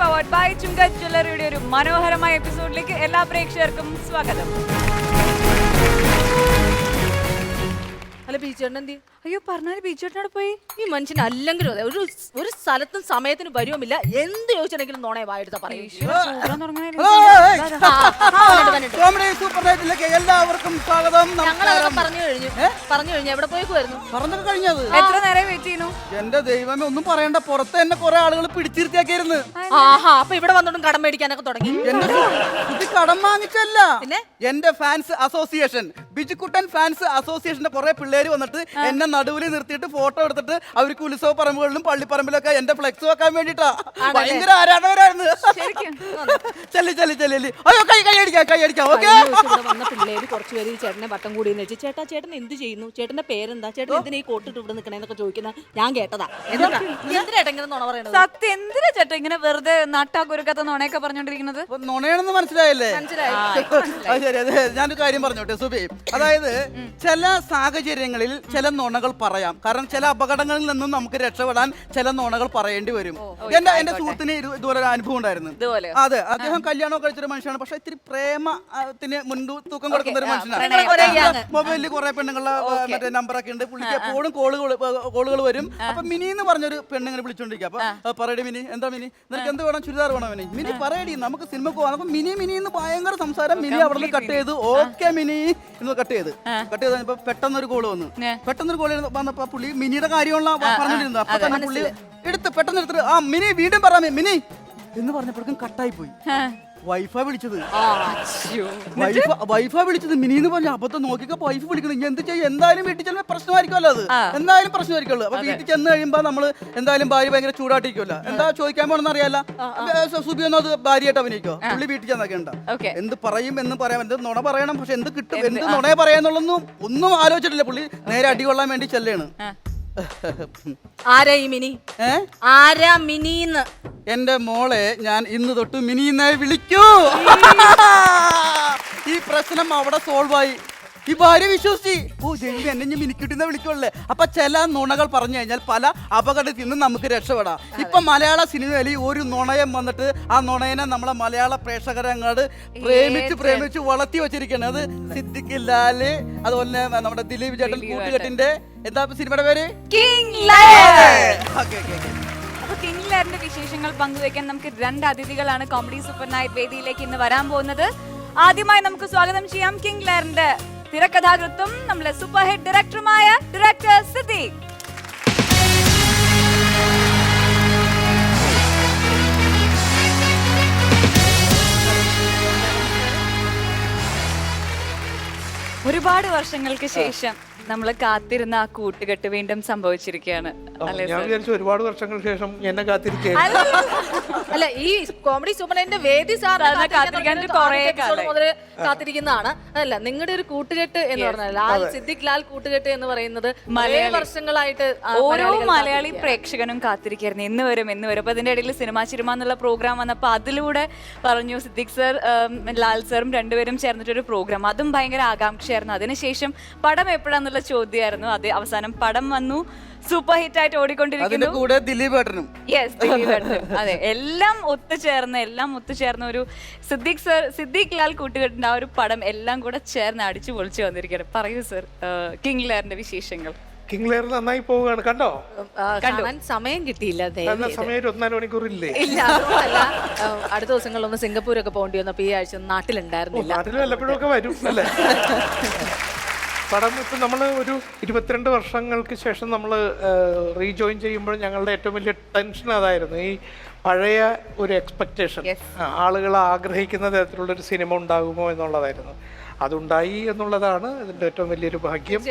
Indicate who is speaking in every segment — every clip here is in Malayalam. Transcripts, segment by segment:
Speaker 1: പവർഡ് ബൈ ചുങ്കത് ജ്വല്ലറിയുടെ ഒരു മനോഹരമായ എപ്പിസോഡിലേക്ക് എല്ലാ പ്രേക്ഷകർക്കും സ്വാഗതം.
Speaker 2: അല്ല ബീച്ചേട്ടൻ എന്തി?
Speaker 1: അയ്യോ പറഞ്ഞാല് ബീച്ചേട്ടനോട് പോയി.
Speaker 2: ഈ മനുഷ്യൻ അല്ലെങ്കിലും അതെ ഒരു സ്ഥലത്തും സമയത്തിന് വരുമില്ല. എന്ത് ചോദിച്ചിട്ടുണ്ടെങ്കിലും നോണേ വായെടുത്ത പറയും.
Speaker 3: എല്ലാവർക്കും സ്വാഗതം.
Speaker 2: ഞങ്ങളതൊക്കെ പറഞ്ഞു കഴിഞ്ഞു. എവിടെ പോയേക്കുമായിരുന്നു?
Speaker 3: പറഞ്ഞൊക്കെ കഴിഞ്ഞത്
Speaker 1: എത്ര നേരം വെയിറ്റ് ചെയ്യുന്നു?
Speaker 3: എന്റെ ദൈവമേ, ഒന്നും പറയണ്ട. പുറത്ത് എന്നെ കുറെ ആളുകൾ പിടിച്ചിരുത്തിയാക്കിയിരുന്നു.
Speaker 2: ആഹാ, അപ്പൊ ഇവിടെ വന്നോണ്ടും കടം മേടിക്കാനൊക്കെ തുടങ്ങി.
Speaker 3: ഇത് കടം വാങ്ങിച്ചല്ല,
Speaker 2: പിന്നെ
Speaker 3: എന്റെ ഫാൻസ് അസോസിയേഷൻ, ബിജുക്കുട്ടൻ ഫാൻസ് അസോസിയേഷന്റെ കുറെ പിള്ളേര് വന്നിട്ട് എന്നെ നടുവിൽ നിർത്തിയിട്ട് ഫോട്ടോ എടുത്തിട്ട് അവർക്ക് ഉത്സവ പറമ്പുകളിലും പള്ളിപ്പറമ്പിലൊക്കെ എന്റെ ഫ്ലെക്സ് വെക്കാൻ വേണ്ടിട്ടാ. ഭയങ്കര ആരാധകരായിരുന്നു. ചെല്ലി ചെല്ലി ചെല്ലി. അയ്യോ കൈ അടിക്കാം. ഓക്കെ,
Speaker 2: വന്ന പിള്ളേര് കുറച്ചുപേര് ഈ ചേട്ടനെ വട്ടം കൂടി വെച്ച് ചേട്ടൻ എന്ത് ചെയ്യുന്നു, ചേട്ടന്റെ പേരെന്താ, ചേട്ടൻ എന്തിനാ ഈ കോട്ടിട്ട് ഇവിടെ നിൽക്കണേന്നൊക്കെ ചോദിക്കുന്ന ഞാൻ കേട്ടതാ. എന്തിനാ ഇങ്ങനെ നുണ പറയണത്?
Speaker 1: സത്യം എന്തിനാ ചേട്ടാ ഇങ്ങനെ വെറുതെ നട്ടാ കുരുക്കാത്ത നുണയൊക്കെ പറഞ്ഞോണ്ടിരിക്കുന്നത്?
Speaker 3: നുണയാണെന്ന് മനസ്സിലായില്ലേ? അത് ശരി. അതെ, ഞാനൊരു കാര്യം പറഞ്ഞോട്ടെ സുബി. അതായത് ചില സാഹചര്യങ്ങളിൽ ചില നുണകൾ പറയാം. കാരണം ചില അപകടങ്ങളിൽ നിന്നും നമുക്ക് രക്ഷപ്പെടാൻ ചില നുണകൾ പറയേണ്ടി വരും. എന്റെ സുഹൃത്തിന് ഇതുപോലെ ഒരു അനുഭവം ഉണ്ടായിരുന്നു. അതെ, അദ്ദേഹം കല്യാണം കഴിച്ചൊരു മനുഷ്യനാണ്. പക്ഷെ ഇത്തിരി പ്രേമത്തിന് മുൻതൂക്കം കൊടുക്കുന്ന ഒരു മനുഷ്യനാണ്. മൊബൈലിൽ കുറെ പെണ്ണുങ്ങളുടെ മറ്റേ നമ്പറൊക്കെ ഉണ്ട്. പുള്ളിക്ക് എപ്പോഴും കോളുകൾ വരും. അപ്പൊ മിനി എന്ന് പറഞ്ഞൊരു പെണ്ണിങ്ങനെ വിളിച്ചോണ്ടിരിക്കുക. അപ്പൊ പറയടി മിനി, എന്താ മിനി, നിനക്ക് എന്ത് വേണം, ചുരിദാർ വേണം മിനി പറയടി, നമുക്ക് സിനിമക്ക് പോകാം. അപ്പൊ മിനി എന്ന് ഭയങ്കര സംസാരം. മിനി അവിടെ നിന്ന് കട്ട് ചെയ്ത് ഓക്കെ മിനി എന്ന് കട്ട് ചെയ്ത് പെട്ടെന്നൊരു കോള് വന്നു. പെട്ടെന്നൊരു കോള് വന്നപ്പോ പുള്ളി മിനിയുടെ കാര്യമുള്ള പറഞ്ഞിരുന്നു. അപ്പൊ തന്നെ പുള്ളി പെട്ടെന്ന് എടുത്തിട്ട് ആ മിനി വീണ്ടും പറയാമേ മിനി എന്ന് പറഞ്ഞപ്പോഴേക്കും കട്ടായി പോയി. വൈഫാ വിളിച്ചത് മിനി എന്ന് പറഞ്ഞ അബദ്ധം നോക്കിക്കോ. വൈഫ് വിളിക്കണം. എന്ത് ചെയ്യും, എന്തായാലും വീട്ടിൽ ചെല്ലുമ്പോൾ പ്രശ്നമായിരിക്കുമല്ലോ. അത് എന്തായാലും പ്രശ്നമായിരിക്കുമല്ലോ. അപ്പൊ വീട്ടിൽ ചെന്ന് കഴിയുമ്പോ നമ്മള് എന്തായാലും ഭാര്യ ഭയങ്കര ചൂടാട്ടിരിക്കുമല്ലോ. എന്താ ചോദിക്കാൻ പോണെന്ന് അറിയാല്ല. സുബിയൊന്നും അത് ഭാര്യയായിട്ട് അഭിനയിക്കോ? പുള്ളി വീട്ടിൽ ചെന്നൊക്കെ ഉണ്ടാ എന്ത് പറയും എന്ന് പറയാം, എന്ത് നുണ പറയണം, പക്ഷെ എന്ത് കിട്ടും, എന്ത് നുണയെ പറയാന്നുള്ളൊന്നും ഒന്നും ആലോചിച്ചിട്ടില്ല. പുള്ളി നേരെ അടി കൊള്ളാൻ വേണ്ടി ചെല്ലാണ്.
Speaker 2: ആരാ ഈ മിനി? ആരാ മിനിന്ന്?
Speaker 3: എന്റെ മോളെ ഞാൻ ഇന്ന് തൊട്ട് മിനിന്നെ വിളിക്കൂ. ഈ പ്രശ്നം അവിടെ സോൾവ് ആയി. ഈ ഭാര്യ വിശ്വസിച്ച് ദൈവം എന്നെ മിനിക്കിട്ടുന്ന വിളിക്കുള്ളേ. അപ്പൊ ചില നുണകൾ പറഞ്ഞു കഴിഞ്ഞാൽ പല അപകടത്തിൽ നിന്നും നമുക്ക് രക്ഷപ്പെടാം. ഇപ്പൊ മലയാള സിനിമയിൽ ഒരു നുണയം വന്നിട്ട് ആ നുണയനെ നമ്മളെ മലയാള പ്രേക്ഷകരങ്ങാട് പ്രേമിച്ച് വളർത്തി വെച്ചിരിക്കുകയാണ്. അത് സിദ്ദിഖ് ലാല്, അതുപോലെ നമ്മുടെ ദിലീപ് ചേട്ടൻ കൂട്ടുകെട്ടിന്റെ എന്താ സിനിമയുടെ പേര്?
Speaker 1: King Liar. അപ്പൊ കിങ് ലയറിന്റെ വിശേഷങ്ങൾ പങ്കുവെക്കാൻ നമുക്ക് രണ്ട് അതിഥികളാണ് കോമഡി സൂപ്പർ നൈറ്റ് വേദിയിലേക്ക് ഇന്ന് വരാൻ പോകുന്നത്. ആദ്യമായി നമുക്ക് സ്വാഗതം ചെയ്യാം കിങ് ലയറിന്റെ തിരക്കഥാകൃത്തും നമ്മളെ സൂപ്പർ ഹിറ്റ് ഡയറക്ടറുമായ ഡയറക്ടർ സിദ്ദിഖ്. ഒരുപാട് വർഷങ്ങൾക്ക് ശേഷം നമ്മൾ കാത്തിരുന്ന ആ കൂട്ടുകെട്ട് വീണ്ടും സംഭവിച്ചിരിക്കുകയാണ്.
Speaker 4: ഒരുപാട് വർഷങ്ങൾക്ക് ശേഷം എന്നെ കാത്തിരിക്കുക.
Speaker 2: അല്ല, ഈ കോമഡി സൂപ്പറിന്റെ വേദി കാത്തിരിക്കുന്നതാണ്. അതല്ല, നിങ്ങളുടെ ഒരു കൂട്ടുകെട്ട് എന്ന് പറഞ്ഞാൽ സിദ്ദിഖ് ലാൽ കൂട്ടുകെട്ട് എന്ന് പറയുന്നത് വർഷങ്ങളായിട്ട്
Speaker 1: ഓരോ മലയാളി പ്രേക്ഷകനും കാത്തിരിക്കായിരുന്നു. എന്ന് വരും. അപ്പൊ അതിന്റെ ഇടയിൽ സിനിമ എന്നുള്ള പ്രോഗ്രാം വന്നപ്പോ അതിലൂടെ പറഞ്ഞു സിദ്ദിഖ് സർ ലാൽ സാറും രണ്ടുപേരും ചേർന്നിട്ടൊരു പ്രോഗ്രാം. അതും ഭയങ്കര ആകാംക്ഷയായിരുന്നു. അതിനുശേഷം പടം എപ്പോഴാന്നുള്ള ചോദ്യമായിരുന്നു. അത് അവസാനം പടം വന്നു, സൂപ്പർ ഹിറ്റ് ആയിട്ട് ഓടിക്കൊണ്ടിരിക്കുന്നു.
Speaker 3: കൂടെ ദിലീപ് ഏട്ടനും.
Speaker 1: അതെ, എല്ലാം ഒത്തുചേർന്ന ഒരു സിദ്ദിഖ് ലാൽ കൂട്ടുകെട്ടിന്റെ ആ ഒരു പടം എല്ലാം കൂടെ ചേർന്ന് അടിച്ചു പൊളിച്ചു വന്നിരിക്കുകയാണ്. പറയൂ സർ, കിങ് ലെയറിന്റെ വിശേഷങ്ങൾ.
Speaker 4: കിങ് ലെയർ നന്നായി പോവുകയാണ്. കണ്ടോ?
Speaker 2: സമയം കിട്ടിയില്ല.
Speaker 4: സമയം 24 മണിക്കൂറില്ലേ?
Speaker 2: ഇല്ല, അടുത്ത ദിവസങ്ങളിലൊന്ന് സിംഗപ്പൂരൊക്കെ പോകേണ്ടി വന്നപ്പോ ഈ ആഴ്ച നാട്ടിലുണ്ടായിരുന്നില്ല.
Speaker 4: നാട്ടിൽ വല്ലപ്പോഴൊക്കെ വരും അല്ലേ? പടം ഇപ്പം നമ്മൾ ഒരു 22 വർഷങ്ങൾക്ക് ശേഷം നമ്മൾ റീജോയിൻ ചെയ്യുമ്പോൾ ഞങ്ങളുടെ ഏറ്റവും വലിയ ടെൻഷൻ അതായിരുന്നു. ഈ പഴയ ഒരു എക്സ്പെക്റ്റേഷൻ, ആളുകൾ ആഗ്രഹിക്കുന്ന തരത്തിലുള്ളൊരു സിനിമ ഉണ്ടാകുമോ എന്നുള്ളതായിരുന്നു. അതുണ്ടായി എന്നുള്ളതാണ് ഇതിന്റെ ഏറ്റവും വലിയൊരു ഭാഗ്യം.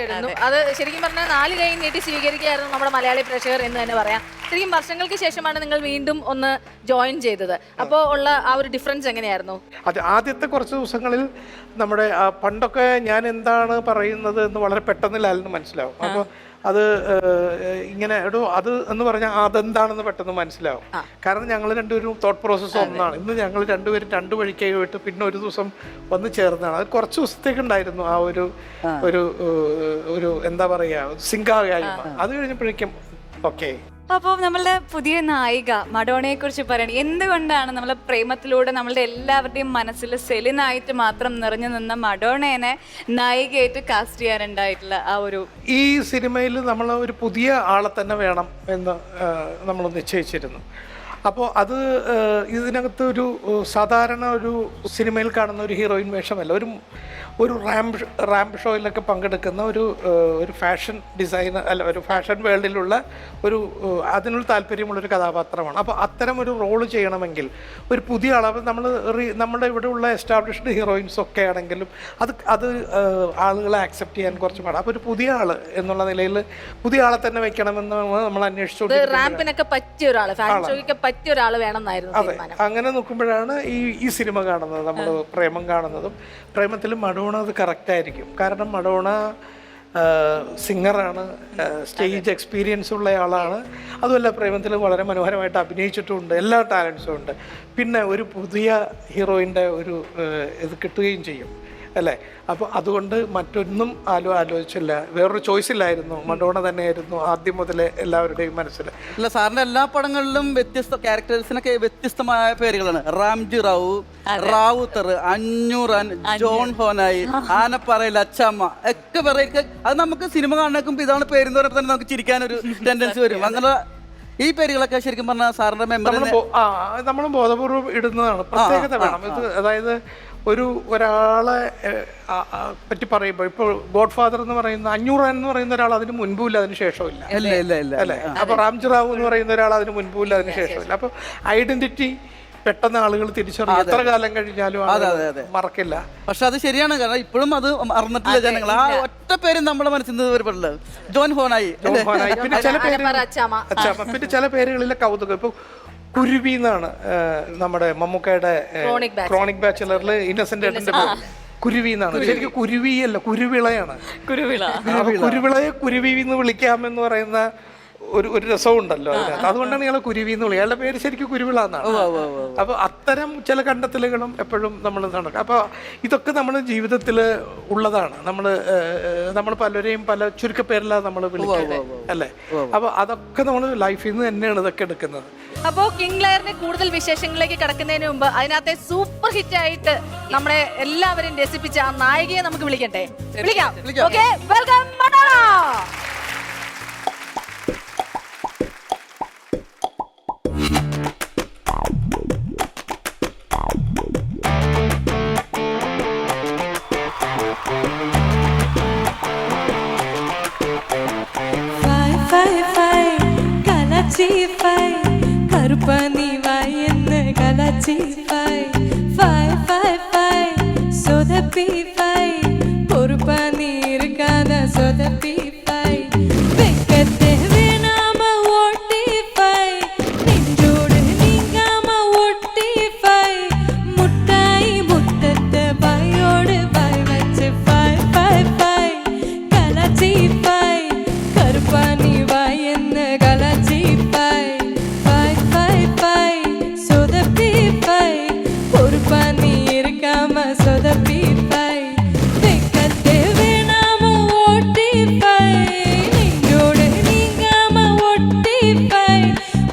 Speaker 2: അത് ശരിക്കും പറഞ്ഞാൽ 4 കൈ നീട്ടി സ്വീകരിക്കുകയായിരുന്നു നമ്മുടെ മലയാളി പ്രേക്ഷകർ എന്ന് തന്നെ പറയാം. ശരിക്കും വർഷങ്ങൾക്ക് ശേഷമാണ് നിങ്ങൾ വീണ്ടും ഒന്ന് ജോയിൻ ചെയ്തത്. അപ്പോൾ ഉള്ള ആ ഒരു ഡിഫറൻസ് എങ്ങനെയായിരുന്നു?
Speaker 4: അത് ആദ്യത്തെ കുറച്ച് ദിവസങ്ങളിൽ നമ്മുടെ പണ്ടൊക്കെ ഞാൻ എന്താണ് പറയുന്നത് എന്ന് വളരെ പെട്ടെന്ന് ലാലിന് മനസ്സിലാവും. അപ്പോൾ അത് ഇങ്ങനെ അത് എന്ന് പറഞ്ഞാൽ അതെന്താണെന്ന് പെട്ടെന്ന് മനസ്സിലാവും. കാരണം ഞങ്ങൾ രണ്ടുപേരും തോട്ട് പ്രോസസ്സ് ഒന്നാണ്. ഇന്ന് ഞങ്ങൾ രണ്ടുപേരും 2 വഴിക്കായി പോയിട്ട് പിന്നെ ഒരു ദിവസം വന്ന് ചേർന്നതാണ്. അത് കുറച്ച് ദിവസത്തേക്കുണ്ടായിരുന്നു ആ ഒരു എന്താ പറയുക സിങ്കാകായ്മ. അത് കഴിഞ്ഞപ്പോഴേക്കും ഓക്കെ
Speaker 1: അപ്പോൾ നമ്മളുടെ പുതിയ നായിക മഡോണയെ കുറിച്ച് പറയണം. എന്തുകൊണ്ടാണ് നമ്മളെ പ്രേമത്തിലൂടെ നമ്മളുടെ എല്ലാവരുടെയും മനസ്സിൽ സെലിനായിട്ട് മാത്രം നിറഞ്ഞു നിന്ന മഡോണയെ നായികയായിട്ട് കാസ്റ്റ് ചെയ്യാനുണ്ടായിട്ടുള്ള ആ ഒരു
Speaker 4: ഈ സിനിമയിൽ നമ്മൾ ഒരു പുതിയ ആളെ തന്നെ വേണം എന്ന് നമ്മൾ നിശ്ചയിച്ചിരുന്നു. അപ്പോൾ അത് ഇതിനകത്ത് ഒരു സാധാരണ ഒരു സിനിമയിൽ കാണുന്ന ഒരു ഹീറോയിൻ വേഷമല്ല, ഒരു റാമ്പ് ഷോയിലൊക്കെ പങ്കെടുക്കുന്ന ഒരു ഫാഷൻ ഡിസൈനർ അല്ല, ഒരു ഫാഷൻ വേൾഡിലുള്ള അതിനുള്ള താല്പര്യമുള്ളൊരു കഥാപാത്രമാണ്. അപ്പോൾ അത്തരം ഒരു റോള് ചെയ്യണമെങ്കിൽ ഒരു പുതിയ അളവ് നമ്മുടെ ഇവിടെ ഉള്ള എസ്റ്റാബ്ലിഷ്ഡ് ഹീറോയിൻസ് ഒക്കെ ആണെങ്കിലും അത് ആളുകളെ ആക്സെപ്റ്റ് ചെയ്യാൻ കുറച്ച് പാടാം. അപ്പോൾ ഒരു പുതിയ ആള് എന്നുള്ള നിലയിൽ പുതിയ ആളെ തന്നെ വെക്കണമെന്ന് നമ്മൾ അന്വേഷിച്ചു.
Speaker 2: റാമ്പിനൊക്കെ പറ്റിയ ഒരാള്, ഫാഷൻ ഷോയ്ക്ക് പറ്റിയ ഒരാൾ വേണമെന്നായിരുന്നു തീരുമാനം.
Speaker 4: അങ്ങനെ നോക്കുമ്പോഴാണ് ഈ സിനിമ കാണുന്നത്, നമ്മൾ പ്രേമം കാണുന്നതും. പ്രേമത്തിൽ മഡോണ അത് കറക്റ്റായിരിക്കും. കാരണം മഡോണ സിംഗറാണ്, സ്റ്റേജ് എക്സ്പീരിയൻസ് ഉള്ള ആളാണ്. അതുമല്ല പ്രേമത്തിൽ വളരെ മനോഹരമായിട്ട് അഭിനയിച്ചിട്ടുമുണ്ട്, എല്ലാ ടാലൻസും ഉണ്ട്. പിന്നെ ഒരു പുതിയ ഹീറോയിൻ്റെ ഇത് കിട്ടുകയും ചെയ്യും അല്ലേ. അപ്പോൾ അതുകൊണ്ട് മറ്റൊന്നും ആലോചിച്ചില്ല, വേറൊരു ചോയ്സ് ഇല്ലായിരുന്നു. മഡോണ തന്നെയായിരുന്നു ആദ്യം മുതലേ എല്ലാവരുടെയും മനസ്സിൽ.
Speaker 3: അല്ല, സാറിന്റെ എല്ലാ പടങ്ങളിലും വ്യത്യസ്ത ക്യാരക്ടേഴ്സിനൊക്കെ വ്യത്യസ്തമായ പേരുകളാണ്. റാംജി റാവു, റാവുത്തർ, അഞ്ഞൂറാൻ, ജോൺ ഹോനായി, ആനപ്പാറയിൽ അച്ചമ്മ ഒക്കെ വെറൈറ്റി. അത് നമുക്ക് സിനിമ കാണുമ്പോൾ ഇതാണ് പേരെന്ന് പറഞ്ഞാൽ തന്നെ നമുക്ക് ചിരിക്കാനൊരു ടെൻഡൻസി വരും. അങ്ങനെ ഈ പേരുകളൊക്കെ ശരിക്കും പറഞ്ഞാൽ സാറിന്റെ മെമ്മറി
Speaker 4: നമ്മൾ ബോധപൂർവ്വം ഇടുന്നതാണ്. പ്രത്യേകത വേണം ഇത്. അതായത് ഒരാളെ പറ്റി പറയുമ്പോൾ ഇപ്പോൾ ഗോഡ് ഫാദർ എന്ന് പറയുന്ന അഞ്ഞൂറാൻ എന്ന് പറയുന്ന ഒരാൾ അതിന് മുൻപും ഇല്ല അതിന് ശേഷവും ഇല്ല അല്ലേ. അപ്പൊ റാംജി റാവു എന്ന് പറയുന്ന ഒരാൾ അതിന് മുൻപും ഇല്ല അതിന് ശേഷവും ഇല്ല. അപ്പൊ ഐഡന്റിറ്റി പെട്ടെന്ന് ആളുകൾ തിരിച്ചറിയും. എത്ര കാലം കഴിഞ്ഞാലും മറക്കില്ല.
Speaker 3: പക്ഷെ അത് ശരിയാണ്, കാരണം ഇപ്പോഴും അത് മറന്നിട്ടില്ല ജനങ്ങൾ. ആ ഒറ്റ പേര് നമ്മുടെ മനസ്സിൽ നിന്ന് വരുമ്പോഴല്ലോ ജോൺ ഹോനായി.
Speaker 4: പിന്നെ ചില പേരുകളിലെ കൗതുകം. ഇപ്പൊ കുരുവി എന്നാണ് നമ്മുടെ മമ്മൂക്കയുടെ ക്രോണിക് ബാച്ചിലറിൽ ഇന്നസെന്റ് ഏട്ടന്റെ പേര്. കുരുവി എന്നാണ്. ശരിക്കും കുരുവിയല്ല, കുരുവിളയാണ്. കുരുവിളയെ കുരുവി എന്ന് വിളിക്കാമെന്ന് പറയുന്ന ഒരു രസമുണ്ടല്ലോ അതിനകത്ത്. അതുകൊണ്ടാണ് ഇയാളെ കുരുവി എന്ന് വിളിക്കുക. അയാളുടെ പേര് ശരിക്കും കുരുവിള എന്നാണ്. അപ്പൊ അത്തരം ചില കണ്ടെത്തലുകളും എപ്പോഴും നമ്മൾ നടക്കും. അപ്പൊ ഇതൊക്കെ നമ്മുടെ ജീവിതത്തിൽ ഉള്ളതാണ്. നമ്മൾ പലരെയും പല ചുരുക്കപ്പേരിലാണ് നമ്മൾ വിളിക്കുന്നത് അല്ലേ. അപ്പൊ അതൊക്കെ നമ്മൾ ലൈഫിൽ നിന്ന് തന്നെയാണ് ഇതൊക്കെ എടുക്കുന്നത്.
Speaker 2: അപ്പോ കിങ് ലെയറിന്റെ കൂടുതൽ വിശേഷങ്ങളിലേക്ക് കടക്കുന്നതിന് മുമ്പ് അതിനകത്തെ സൂപ്പർ ഹിറ്റ് ആയിട്ട് നമ്മളെ എല്ലാവരെയും രസിപ്പിച്ച ആ നായികയെ നമുക്ക് വിളിക്കട്ടെ. വിളിക്കാം. Okay, welcome Madonna.
Speaker 5: கருப்பனி வாயன்னு கலாச்சி சொதப்பி பொறுப்பனி இருக்காத சொதப்பி வெக்கத்தை வேணாம ஓட்டி நெஞ்சோடு நீங்காம ஒட்டி முட்டாய் முத்தத்தை வாயோடு வாய் வச்சு கலாச்சி கருப்பனி வாயன்னு கலாச்சி சொதப்பி பொறுப்பனி இருக்காம சொதப்பி வெக்கத்தை வேணாம ஓட்டி நெஞ்சோடு நீங்காம ஒட்டி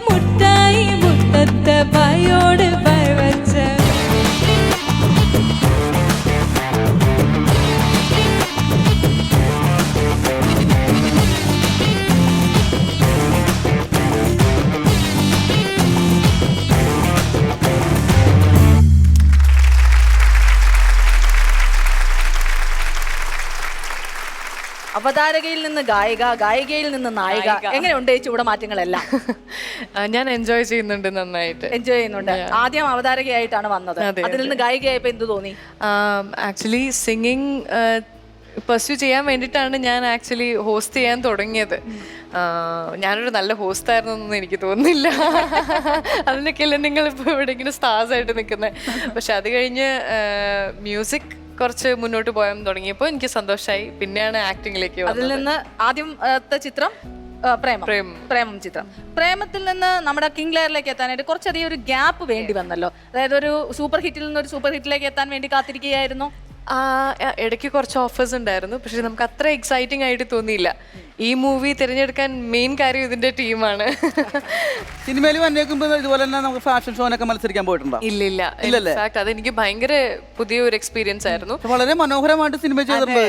Speaker 5: முட்டாய் முத்தத்தை வாயோடு வாய் வச்ச
Speaker 2: അവതാരകയിൽ നിന്ന് ഗായിക, ഗായികയിൽ നിന്ന് നായിക. എങ്ങനെയുണ്ട് ഈ ചൂടമാറ്റങ്ങളെല്ലാം?
Speaker 6: ഞാൻ എൻജോയ് ചെയ്യുന്നുണ്ട്, നന്നായിട്ട്
Speaker 2: എൻജോയ് ചെയ്യുന്നുണ്ട്. ആദ്യം അവതാരകയായിട്ടാണ് വന്നത്, അതിൽ നിന്ന് ഗായികയായപ്പോ എന്ത് തോന്നി?
Speaker 6: ആക്ച്വലി സിംഗിങ് പെർസ്യൂ ചെയ്യാൻ വേണ്ടിയിട്ടാണ് ഞാൻ ആക്ച്വലി ഹോസ്റ്റ് ചെയ്യാൻ തുടങ്ങിയത്. ഞാനൊരു നല്ല ഹോസ്റ്റ് ആയിരുന്നു എന്നൊന്നും എനിക്ക് തോന്നുന്നില്ല. അതിനൊക്കെയല്ലേ നിങ്ങളിപ്പോൾ ഇവിടെ ഇങ്ങനെ സ്റ്റാർസ് ആയിട്ട് നിൽക്കുന്നത്. പക്ഷെ അത് കഴിഞ്ഞ് മ്യൂസിക് കുറച്ച് മുന്നോട്ട് പോയാൻ തുടങ്ങിയപ്പോൾ എനിക്ക് സന്തോഷമായി. പിന്നെയാണ് ആക്ടിങ്ങിലേക്ക്.
Speaker 2: അതിൽ നിന്ന് ആദ്യത്തെ ചിത്രം പ്രേമം ചിത്രം. പ്രേമത്തിൽ നിന്ന് നമ്മുടെ കിങ് ലെയറിലേക്ക് എത്താനായിട്ട് കുറച്ചധികം ഒരു ഗ്യാപ്പ് വേണ്ടി വന്നല്ലോ. അതായത് ഒരു സൂപ്പർ ഹിറ്റിൽ നിന്ന് ഒരു സൂപ്പർ ഹിറ്റിലേക്ക് എത്താൻ വേണ്ടി കാത്തിരിക്കുകയായിരുന്നു.
Speaker 6: ഇടയ്ക്ക് കുറച്ച് ഓഫേഴ്സ് ഉണ്ടായിരുന്നു, പക്ഷെ നമുക്ക് അത്ര എക്സൈറ്റിംഗ് ആയിട്ട് തോന്നിയില്ല. ഈ മൂവി തിരഞ്ഞെടുക്കാൻ മെയിൻ കാര്യം ഇതിന്റെ ടീമാണ്.
Speaker 3: സിനിമയിൽ വന്നേക്കുമ്പോൾ ഇതുപോലെ തന്നെ നമുക്ക് ഫാഷൻ ഷോനൊക്കെ മത്സരിക്കാൻ പോയിട്ടുണ്ടോ?
Speaker 6: ഇല്ലില്ല. ഇൻഫാക്ട് അതെനിക്ക് ഭയങ്കര പുതിയൊരു എക്സ്പീരിയൻസ് ആയിരുന്നു.
Speaker 3: വളരെ മനോഹരമായിട്ട് സിനിമ ചെയ്തിട്ടുണ്ട്.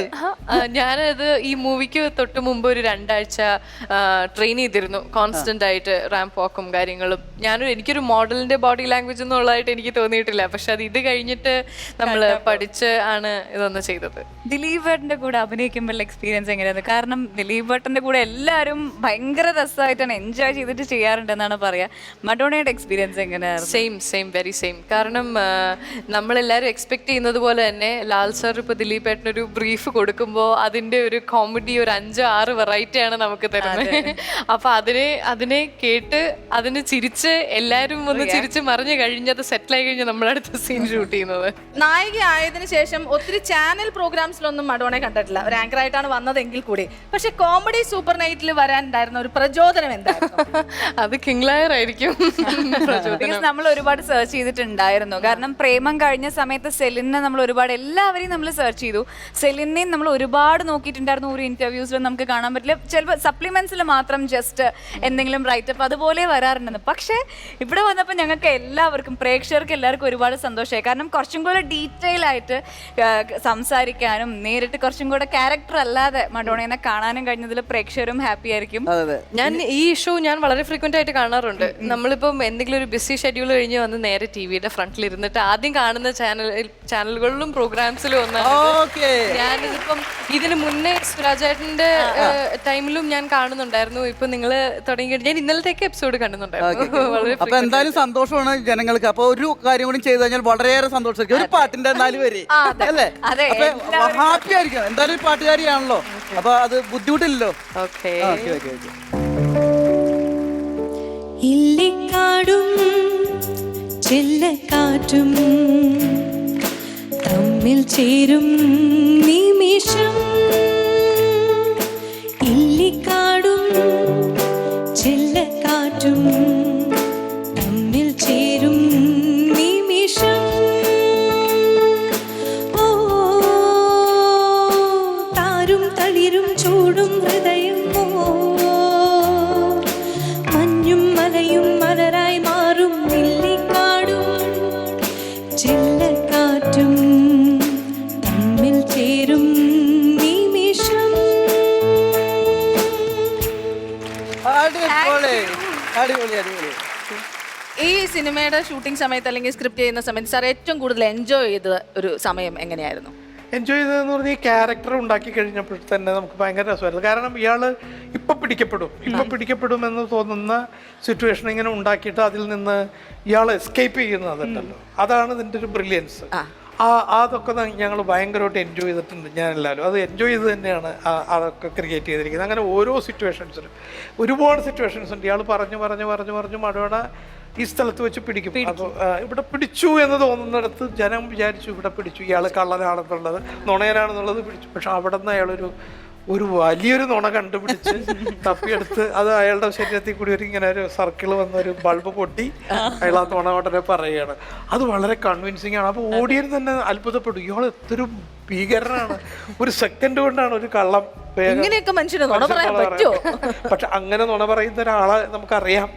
Speaker 6: ഞാനത് ഈ മൂവിക്ക് തൊട്ട് മുമ്പ് ഒരു 2 ആഴ്ച ട്രെയിൻ ചെയ്തിരുന്നു കോൺസ്റ്റന്റ് ആയിട്ട്, റാമ്പ് വാക്കും കാര്യങ്ങളും. എനിക്കൊരു മോഡലിന്റെ ബോഡി ലാംഗ്വേജ് എന്നുള്ളതായിട്ട് എനിക്ക് തോന്നിയിട്ടില്ല. പക്ഷെ അത് ഇത് കഴിഞ്ഞിട്ട് നമ്മൾ പഠിച്ച് ആണ് ഇതൊന്ന് ചെയ്തത്.
Speaker 1: ദിലീപ് ഏട്ടന്റെ കൂടെ അഭിനയിക്കുമ്പോൾ എക്സ്പീരിയൻസ് എങ്ങനെയായിരുന്നു? കാരണം ദിലീപ് ഏട്ടന്റെ കൂടെ എല്ലാവരും ഭയങ്കര രസമായിട്ടാണ് എൻജോയ് ചെയ്തിട്ട് ചെയ്യാറുണ്ടെന്നാണ് പറയാ. മഡോണയുടെ എക്സ്പീരിയൻസ് എങ്ങനെയായിരുന്നു?
Speaker 6: Same very same. കാരണം നമ്മളെല്ലാവരും എക്സ്പെക്ട് ചെയ്യുന്നത് പോലെ തന്നെ ലാൽ സാർ ഇപ്പോൾ ദിലീപ് ഏട്ടനൊരു ബ്രീഫ് കൊടുക്കുമ്പോൾ അതിന്റെ ഒരു കോമഡി ഒരു 5-6 വെറൈറ്റിയാണ് നമുക്ക് തരുന്നത്. അപ്പൊ അതിനെ കേട്ട് അതിന് ചിരിച്ച് എല്ലാവരും ഒന്ന് ചിരിച്ച് മറിഞ്ഞു കഴിഞ്ഞത് സെറ്റിലായി കഴിഞ്ഞ് നമ്മളടുത്ത സീൻ ഷൂട്ട് ചെയ്യുന്നത്.
Speaker 2: നായിക ആയതിനു ശേഷം ഒത്തിരി ചാനൽ പ്രോഗ്രാംസിലൊന്നും മഡോണെ കണ്ടിട്ടില്ല. ഒരു ആങ്കർ ആയിട്ടാണ് വന്നതെങ്കിൽ കൂടി. പക്ഷെ കോമഡി സൂപ്പർ നൈറ്റിൽ വരാനുണ്ടായിരുന്ന ഒരു പ്രചോദനം എന്തായിരുന്നു?
Speaker 6: അത് കിങ് ലയർ ആയിരിക്കും.
Speaker 1: നമ്മൾ ഒരുപാട് സെർച്ച് ചെയ്തിട്ടുണ്ടായിരുന്നു. കാരണം പ്രേമം കഴിഞ്ഞ സമയത്ത് സെലിനെ നമ്മൾ ഒരുപാട് എല്ലാവരെയും നമ്മൾ സെർച്ച് ചെയ്തു. സെലിനെയും നമ്മൾ ഒരുപാട് നോക്കിയിട്ടുണ്ടായിരുന്നു. ഒരു ഇന്റർവ്യൂസിൽ നമുക്ക് കാണാൻ പറ്റില്ല. ചിലപ്പോൾ സപ്ലിമെന്റ്സിൽ മാത്രം ജസ്റ്റ് എന്തെങ്കിലും റൈറ്റപ്പ് അതുപോലെ വരാറുണ്ടെന്ന്. പക്ഷേ ഇവിടെ വന്നപ്പോൾ ഞങ്ങൾക്ക് എല്ലാവർക്കും, പ്രേക്ഷകർക്ക് എല്ലാവർക്കും ഒരുപാട് സന്തോഷമായി. കാരണം കുറച്ചും കൂടെ ഡീറ്റെയിൽ ആയിട്ട് സംസാരിക്കാനും നേരിട്ട് കുറച്ചും കൂടെ ക്യാരക്ടർ അല്ലാതെ മഡോണയെ കാണാനും കഴിഞ്ഞതിൽ പ്രേക്ഷകരും ഹാപ്പി ആയിരിക്കും.
Speaker 6: ഈ ഷോ ഞാൻ വളരെ ഫ്രീക്വന്റ് ആയിട്ട് കാണാറുണ്ട്. നമ്മളിപ്പം എന്തെങ്കിലും ഒരു ബിസി ഷെഡ്യൂൾ കഴിഞ്ഞ് വന്ന് നേരെ ടിവിയുടെ ഫ്രണ്ടിൽ ഇരുന്നിട്ട് ആദ്യം കാണുന്ന ചാനലുകളിലും പ്രോഗ്രാംസിലും ഒന്നാണ്. ഞാനിതിപ്പം ഇതിന് മുന്നേ സുരാജേട്ടന്റെ ടൈമിലും ഞാൻ കാണുന്നുണ്ടായിരുന്നു. ഇപ്പൊ നിങ്ങള് തുടങ്ങി ഞാൻ ഇന്നലത്തേക്ക് എപ്പിസോഡ് കാണുന്നുണ്ടായിരുന്നു. വളരെ
Speaker 3: അപ്പൊ എന്തായാലും സന്തോഷമാണ് ജനങ്ങൾക്ക്. അപ്പൊ ഒരു കാര്യം കൂടി ചെയ്തു കഴിഞ്ഞാൽ വളരെയേറെ സന്തോഷമായിരിക്കും. ഒരു പാട്ടിന്റെ 4 വരി അല്ലേ? അപ്പൊ ഹാപ്പി ആയിരിക്കും. എന്തായാലും ഒരു പാട്ടുകാരിയാണല്ലോ, അപ്പൊ അത് ബുദ്ധിമുട്ടില്ലല്ലോ.
Speaker 6: ഓക്കെ.
Speaker 5: ഇല്ലിക്കാടും ചെല്ലക്കാറ്റും തമ്മിൽ ചേരും നിമിഷം. ഇല്ലിക്കാടും ചെല്ലക്കാറ്റും തമ്മിൽ ചേരും നിമിഷം. ഓ താരും തളിരും ചൂടും ഹൃദയം, മഞ്ഞും മലയും മലരായി മാറും. നെല്ലിക്കാടും ചെല്ലക്കാറ്റും തമ്മിൽ ചേരും നിമിഷം.
Speaker 3: അടിപൊളി അടിപൊളി അടിപൊളി.
Speaker 2: ഈ സിനിമയുടെ ഷൂട്ടിംഗ് സമയത്ത് അല്ലെങ്കിൽ സ്ക്രിപ്റ്റ് ചെയ്യുന്ന സമയത്ത് സാർ ഏറ്റവും കൂടുതൽ എൻജോയ് ചെയ്ത ഒരു സമയം എങ്ങനെയായിരുന്നു?
Speaker 4: എൻജോയ് ചെയ്തതെന്ന് പറഞ്ഞാൽ ഈ ക്യാരക്ടർ ഉണ്ടാക്കി കഴിഞ്ഞപ്പോൾ തന്നെ നമുക്ക് ഭയങ്കര രസമായിരുന്നു. കാരണം ഇയാൾ ഇപ്പം പിടിക്കപ്പെടും എന്ന് തോന്നുന്ന സിറ്റുവേഷൻ ഇങ്ങനെ ഉണ്ടാക്കിയിട്ട് അതിൽ നിന്ന് ഇയാൾ എസ്കേപ്പ് ചെയ്യുന്നതുണ്ടല്ലോ, അതാണ് ഇതിൻ്റെ ഒരു ബ്രില്യൻസ്. അതൊക്കെ ഞങ്ങൾ ഭയങ്കരമായിട്ട് എൻജോയ് ചെയ്തിട്ടുണ്ട്. ഞാൻ എല്ലാവരും അത് എൻജോയ് ചെയ്ത് തന്നെയാണ് അതൊക്കെ ക്രിയേറ്റ് ചെയ്തിരിക്കുന്നത്. അങ്ങനെ ഓരോ സിറ്റുവേഷൻസിലും ഒരുപാട് സിറ്റുവേഷൻസ് ഉണ്ട്. ഇയാൾ പറഞ്ഞു മടവണ ഈ സ്ഥലത്ത് വെച്ച് പിടിക്കും. അപ്പോൾ ഇവിടെ പിടിച്ചു എന്ന് തോന്നുന്നിടത്ത് ജനം വിചാരിച്ചു ഇവിടെ പിടിച്ചു, ഇയാൾ കള്ളനാണെന്നുള്ളത്, നുണയനാണെന്നുള്ളത് പിടിച്ചു. പക്ഷെ അവിടെ നിന്ന് അയാളൊരു വലിയൊരു നുണ കണ്ടുപിടിച്ച് തപ്പിയെടുത്ത് അത് അയാളുടെ ശരീരത്തിൽ കൂടി ഇങ്ങനെ ഒരു സർക്കിൾ വന്ന ഒരു ബൾബ് പൊട്ടി അയാൾ ആ നുണ ഉടനെ പറയുകയാണ്. അത് വളരെ കൺവിൻസിങ് ആണ്. അപ്പോൾ ഓഡിയൻസ് തന്നെ അത്ഭുതപ്പെടും, ഇയാൾ എത്തൊരു ഭീകരനാണ്, ഒരു സെക്കൻഡ് കൊണ്ടാണ് ഒരു കള്ളം. പക്ഷെ അങ്ങനെ നുണ പറയുന്ന ഒരാളെ നമുക്കറിയാം.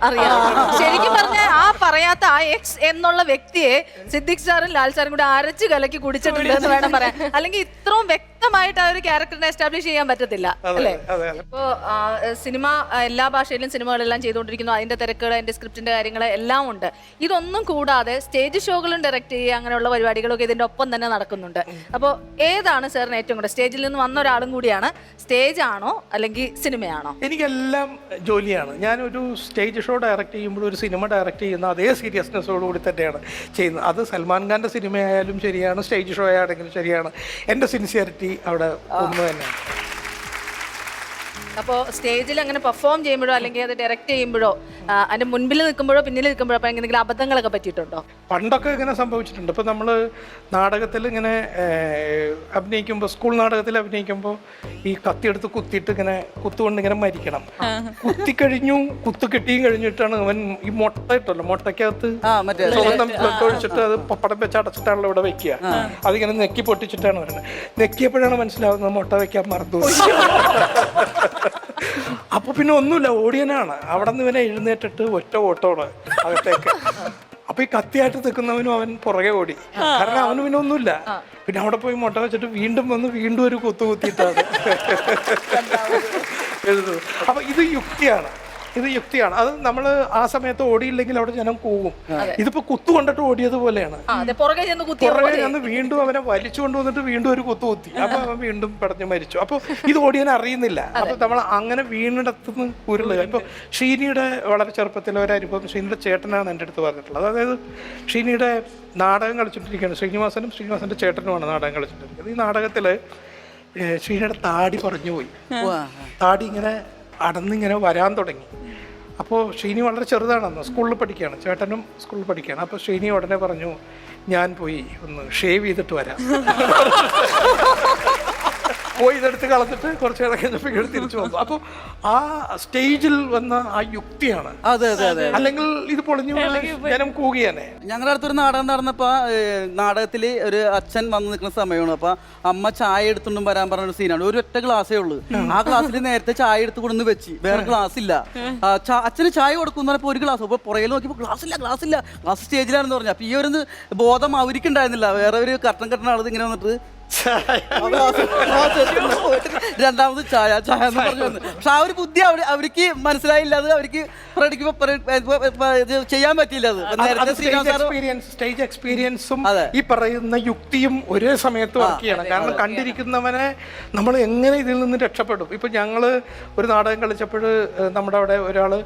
Speaker 2: ശരിക്കും പറഞ്ഞാൽ ആ പറയാത്ത ആ എക്സ് എന്നുള്ള വ്യക്തിയെ സിദ്ദിഖ് സാറും ലാൽ സാറും കൂടെ അരച്ച് കലക്കി കുടിച്ചിട്ടുണ്ട് എന്ന് വേണം പറയാൻ. അല്ലെങ്കിൽ ഇത്രയും വ്യക്തമായിട്ട് ആ ഒരു ക്യാരക്ടറിനെ എസ്റ്റാബ്ലിഷ് ചെയ്യാൻ പറ്റത്തില്ല അല്ലേ? ഇപ്പോ സിനിമ എല്ലാ ഭാഷയിലും സിനിമകളെല്ലാം ചെയ്തുകൊണ്ടിരിക്കുന്നു. അതിന്റെ തിരക്കുകൾ, അതിന്റെ സ്ക്രിപ്റ്റിന്റെ കാര്യങ്ങൾ എല്ലാം ഉണ്ട്. ഇതൊന്നും കൂടാതെ സ്റ്റേജ് ഷോകളും ഡയറക്റ്റ് ചെയ്യുക, അങ്ങനെയുള്ള പരിപാടികളൊക്കെ ഇതിന്റെ ഒപ്പം തന്നെ നടക്കുന്നുണ്ട്. അപ്പോൾ ഏതാണ് സാറിന് ഏറ്റവും കൂടുതൽ? സ്റ്റേജിൽ നിന്ന് വന്ന ഒരാളും കൂടിയാണ്. സ്റ്റേജ് ആണോ അല്ലെങ്കിൽ സിനിമയാണോ?
Speaker 4: എനിക്കെല്ലാം ജോലിയാണ്. ഞാനൊരു സ്റ്റേജ് ഷോ ഡയറക്റ്റ് ചെയ്യുമ്പോൾ ഒരു സിനിമ ഡയറക്റ്റ് ചെയ്യുന്ന അതേ സീരിയസ്നെസ്സോടുകൂടി തന്നെയാണ് ചെയ്യുന്നത്. അത് സൽമാൻ ഖാൻ്റെ സിനിമയായാലും ശരിയാണ്, സ്റ്റേജ് ഷോ ആണെങ്കിലും ശരിയാണ്. എൻ്റെ സിൻസിയറിറ്റി അവിടെ ഒന്ന് തന്നെയാണ്.
Speaker 2: അപ്പോൾ സ്റ്റേജിൽ അങ്ങനെ പെർഫോം ചെയ്യുമ്പോഴോ അല്ലെങ്കിൽ അത് ഡയറക്റ്റ് ചെയ്യുമ്പോഴോ അതിന്റെ മുൻപിൽ നിൽക്കുമ്പോഴോ പിന്നിൽ നിൽക്കുമ്പോഴോ അപ്പോൾ എന്തെങ്കിലും അബദ്ധങ്ങളൊക്കെ പറ്റിയിട്ടുണ്ടോ?
Speaker 4: പണ്ടൊക്കെ ഇങ്ങനെ സംഭവിച്ചിട്ടുണ്ട്. ഇപ്പോൾ നമ്മൾ നാടകത്തിൽ ഇങ്ങനെ അഭിനയിക്കുമ്പോൾ, സ്കൂൾ നാടകത്തിൽ അഭിനയിക്കുമ്പോൾ ഈ കത്തിയെടുത്ത് കുത്തിയിട്ട് ഇങ്ങനെ കുത്തുകൊണ്ട് ഇങ്ങനെ മരിക്കണം. കുത്തിക്കഴിഞ്ഞു, കുത്തു കിട്ടിയും കഴിഞ്ഞിട്ടാണ് അവൻ ഈ മുട്ട ഇട്ടല്ലോ, മുട്ടയ്ക്കകത്ത് സ്വന്തം ബ്ലഡ് ഒഴിച്ചിട്ട് അത് പപ്പടം വെച്ച് അടച്ചിട്ടാണല്ലോ ഇവിടെ വെക്കുക. അതിങ്ങനെ നെക്കി പൊട്ടിച്ചിട്ടാണ് വരുന്നത്. നെക്കിയപ്പോഴാണ് മനസ്സിലാവുന്നത് മുട്ട വെക്കാൻ മറന്നു. പിന്നെ ഒന്നുമില്ല, ഓടിയനാണ്. അവിടെ നിന്ന് ഇവനെ എഴുന്നേറ്റിട്ട് ഒറ്റ ഓട്ടോണ് അകത്തേക്ക്. അപ്പൊ ഈ കത്തിയായിട്ട് നിൽക്കുന്നവനും അവൻ പുറകെ ഓടി, കാരണം അവന് പിന്നെ ഒന്നുമില്ല. പിന്നെ അവിടെ പോയി മുട്ട വെച്ചിട്ട് വീണ്ടും വന്ന് വീണ്ടും ഒരു കുത്തിയിട്ടാണ് എഴുതുന്നത്. അപ്പൊ ഇത് യുക്തിയാണ്. അത് നമ്മൾ ആ സമയത്ത് ഓടിയില്ലെങ്കിൽ അവിടെ ജനം കൂവും. ഇതിപ്പോ കുത്തു കൊണ്ടിട്ട് ഓടിയതുപോലെയാണ്.
Speaker 2: പുറകെ ചെന്ന്
Speaker 4: വീണ്ടും അവനെ വലിച്ചു കൊണ്ടുവന്നിട്ട് വീണ്ടും ഒരു കുത്തി. അപ്പൊ അവൻ വീണ്ടും പടഞ്ഞ് മരിച്ചു. അപ്പൊ ഇത് ഓടിയാൻ അറിയുന്നില്ല. അപ്പൊ നമ്മൾ അങ്ങനെ വീണിടത്തുനിന്ന് ഉരുളുക. ഇപ്പൊ ഷീനിയുടെ വളരെ ചെറുപ്പത്തിലെ ഒരു അനുഭവം ഷീനിയുടെ ചേട്ടനാണ് എൻ്റെ അടുത്ത് പറഞ്ഞിട്ടുള്ളത്. അതായത് ഷീനിയുടെ നാടകം കളിച്ചിട്ടിരിക്കുകയാണ്. ശ്രീനിവാസന്റെ ചേട്ടനുമാണ് നാടകം കളിച്ചിട്ടിരിക്കുന്നത്. ഈ നാടകത്തില് ഷീനിയുടെ താടി പറഞ്ഞു പോയി. താടി ഇങ്ങനെ അടന്നിങ്ങനെ വരാൻ തുടങ്ങി. അപ്പോൾ ശ്രീനി വളരെ ചെറുതാണെന്ന്, സ്കൂളിൽ പഠിക്കുകയാണ്, ചേട്ടനും സ്കൂളിൽ പഠിക്കുകയാണ്. അപ്പോൾ ശ്രീനി ഉടനെ പറഞ്ഞു, ഞാൻ പോയി ഒന്ന് ഷേവ് ചെയ്തിട്ട് വരാം. പോയി ഇതെടുത്ത് കളഞ്ഞിട്ട് കുറച്ച് കഴിഞ്ഞപ്പോൾ ഇങ്ങോട്ട് തിരിച്ചു വന്നു. അപ്പോൾ ആ സ്റ്റേജിൽ വന്ന ആ യുക്തിയാണ്.
Speaker 3: അതെ അതെ അതെ.
Speaker 4: അല്ലെങ്കിൽ ഇത് പൊളിഞ്ഞു ജനം കൂകിയാനെ.
Speaker 3: ഞങ്ങളുടെ അടുത്തൊരു നാടകം നടന്നപ്പോ നാടകത്തില് ഒരു അച്ഛൻ വന്ന് നിൽക്കുന്ന സമയമാണ്. അപ്പൊ അമ്മ ചായ എടുത്തുകൊണ്ടും വരാൻ പറഞ്ഞ ഒരു സീനാണ്. ഒരു ഒറ്റ ഗ്ലാസ്സേ ഉള്ളൂ. ആ ഗ്ലാസ്സിൽ നേരത്തെ ചായ എടുത്ത് കൊണ്ടുവന്ന് വെച്ച് വേറെ ഗ്ലാസ് ഇല്ല. അച്ഛന് ചായ കൊടുക്കുന്ന പറഞ്ഞപ്പോൾ ഒരു ഗ്ലാസ്, അപ്പൊ പുറകിൽ നോക്കിയപ്പോൾ ഗ്ലാസ് സ്റ്റേജിലാണെന്ന് പറഞ്ഞു. അപ്പൊ ഈ ഒരു ബോധം അവർക്ക് ഉണ്ടായിരുന്നില്ല. വേറെ ഒരു കട്ടണ ആളത് ഇങ്ങനെ വന്നിട്ട് രണ്ടാമത് ചായ എന്ന് പറഞ്ഞു. പക്ഷെ ആ ഒരു ബുദ്ധി അവർക്ക് മനസ്സിലായില്ല. അത് അവർക്ക് ചെയ്യാൻ പറ്റിയില്ല.
Speaker 4: സ്റ്റേജ് എക്സ്പീരിയൻസും ഈ പറയുന്ന യുക്തിയും ഒരേ സമയത്ത് വർക്ക് ചെയ്യണം. കാരണം കണ്ടിരിക്കുന്നവനെ നമ്മൾ എങ്ങനെ ഇതിൽ നിന്ന് രക്ഷപ്പെടും. ഇപ്പൊ ഞങ്ങള് ഒരു നാടകം കളിച്ചപ്പോൾ നമ്മുടെ അവിടെ ഒരാള്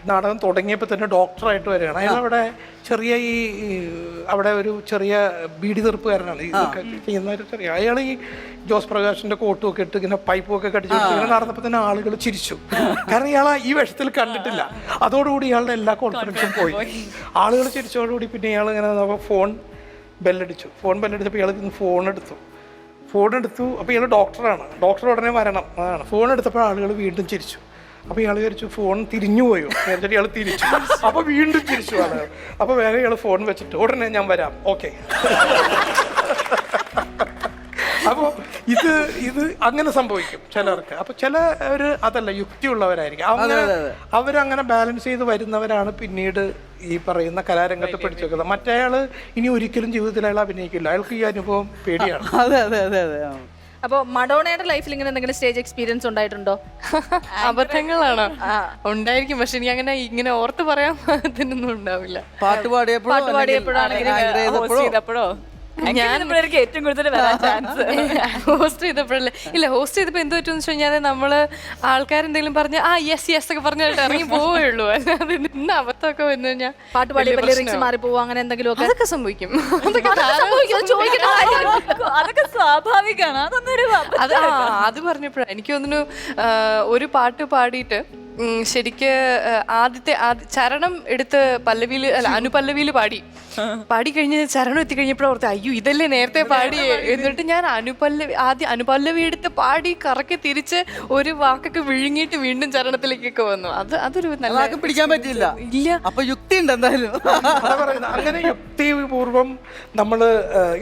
Speaker 4: നാടകം തുടങ്ങിയപ്പോൾ തന്നെ ഡോക്ടറായിട്ട് വരികയാണ്. അയാളവിടെ ചെറിയ അവിടെ ഒരു ചെറിയ ബീഡി തീർപ്പുകാരനാണ്. ഇതൊക്കെ ചെയ്യുന്ന ഒരു ചെറിയ അയാൾ ഈ ജോസ് പ്രകാശിന്റെ കോട്ടും ഒക്കെ ഇട്ട് ഇങ്ങനെ പൈപ്പൊക്കെ കടിച്ചു ഇങ്ങനെ നടന്നപ്പോൾ തന്നെ ആളുകൾ ചിരിച്ചു. കാരണം ഇയാൾ ഈ വേഷത്തിൽ കണ്ടിട്ടില്ല. അതോടുകൂടി ഇയാളുടെ എല്ലാ കോൺഫിഡൻസും പോയി. ആളുകൾ ചിരിച്ചതോടുകൂടി പിന്നെ ഇയാൾ ഇങ്ങനെ ഫോൺ ബെല്ലടിച്ചപ്പോൾ ഇയാൾ ഫോൺ എടുത്തു. അപ്പോൾ ഇയാൾ ഡോക്ടറാണ്. ഡോക്ടർ ഉടനെ വരണം. അതാണ് ഫോൺ എടുത്തപ്പോൾ ആളുകൾ വീണ്ടും ചിരിച്ചു. അപ്പൊ ഇയാൾ വിചാരിച്ചു ഫോൺ തിരിഞ്ഞു പോയോ, എന്നിട്ട് ഇയാൾ തിരിച്ചു. അപ്പൊ വീണ്ടും തിരിച്ചു ആളുകൾ. അപ്പൊ വേഗം ഇയാൾ ഫോൺ വെച്ചിട്ട് ഉടനെ ഞാൻ വരാം, ഓക്കെ. അപ്പോൾ ഇത് അങ്ങനെ സംഭവിക്കും ചിലർക്ക്. അപ്പൊ ചിലര് അതല്ല, യുക്തിയുള്ളവരായിരിക്കും. അവരങ്ങനെ ബാലൻസ് ചെയ്ത് വരുന്നവരാണ് പിന്നീട് ഈ പറയുന്ന കലാരംഗത്ത് പിടിച്ചേക്കുന്നത്. മറ്റേയാള് ഇനി ഒരിക്കലും ജീവിതത്തിൽ അയാൾ അഭിനയിക്കില്ല. അയാൾക്ക് ഈ അനുഭവം പേടിയാണ്.
Speaker 3: അതെ അതെ അതെ അതെ.
Speaker 2: അപ്പൊ മഡോണയുടെ ലൈഫിൽ ഇങ്ങനെ എന്തെങ്കിലും സ്റ്റേജ് എക്സ്പീരിയൻസ് ഉണ്ടായിട്ടുണ്ടോ?
Speaker 6: അബദ്ധങ്ങളാണോ? ഉണ്ടായിരിക്കും, പക്ഷെ എനിക്ക് അങ്ങനെ ഇങ്ങനെ ഓർത്ത് പറയാൻ അതിനൊന്നും ഉണ്ടാവില്ല.
Speaker 3: പാട്ട് പാടിയപ്പോഴോ
Speaker 1: ഏറ്റവും കൂടുതൽ
Speaker 6: ഹോസ്റ്റ് ചെയ്തപ്പോഴല്ലേ? ഇല്ല, ഹോസ്റ്റ് ചെയ്തപ്പോ എന്ത് പറ്റുമെന്ന് വെച്ച് കഴിഞ്ഞാൽ നമ്മള് ആൾക്കാരെന്തെങ്കിലും പറഞ്ഞ് യെസ് ഒക്കെ പറഞ്ഞിട്ട് ഇറങ്ങി പോവുള്ളൂ. അല്ലാതെ നിന്ന് അബദ്ധമൊക്കെ വന്നു കഴിഞ്ഞാൽ
Speaker 2: പാട്ട് പാടിയപ്പോൾ ലിറിക്സ് മാറിപ്പോവും, അങ്ങനെ എന്തെങ്കിലും
Speaker 6: അതൊക്കെ സംഭവിക്കും.
Speaker 1: അതൊക്കെ സ്വാഭാവികമാണ്. അതൊന്നൊരു
Speaker 6: അത് പറഞ്ഞപ്പോഴാണ് എനിക്ക് തോന്നുന്നു ഒരു പാട്ട് പാടിയിട്ട് ശരിക്ക് ആദ്യത്തെ ചരണം എടുത്ത് പല്ലവിയില് അല്ല അനുപല്ലവിയില് പാടി കഴിഞ്ഞ് ചരണം എത്തിക്കഴിഞ്ഞപ്പോൾ ഓർത്ത് അയ്യോ ഇതല്ലേ നേരത്തെ പാടി. എന്നിട്ട് ഞാൻ ആദ്യം അനുപല്ലവി എടുത്ത് പാടി കറക്കി തിരിച്ച് ഒരു വാക്കൊക്കെ വിഴുങ്ങിയിട്ട് വീണ്ടും ചരണത്തിലേക്കൊക്കെ വന്നു. അതൊരു നല്ല
Speaker 3: പിടിക്കാൻ പറ്റില്ല.
Speaker 6: ഇല്ല,
Speaker 3: അപ്പൊ യുക്തി ഉണ്ട് എന്തായാലും.
Speaker 4: അങ്ങനെ യുക്തിപൂർവം നമ്മള്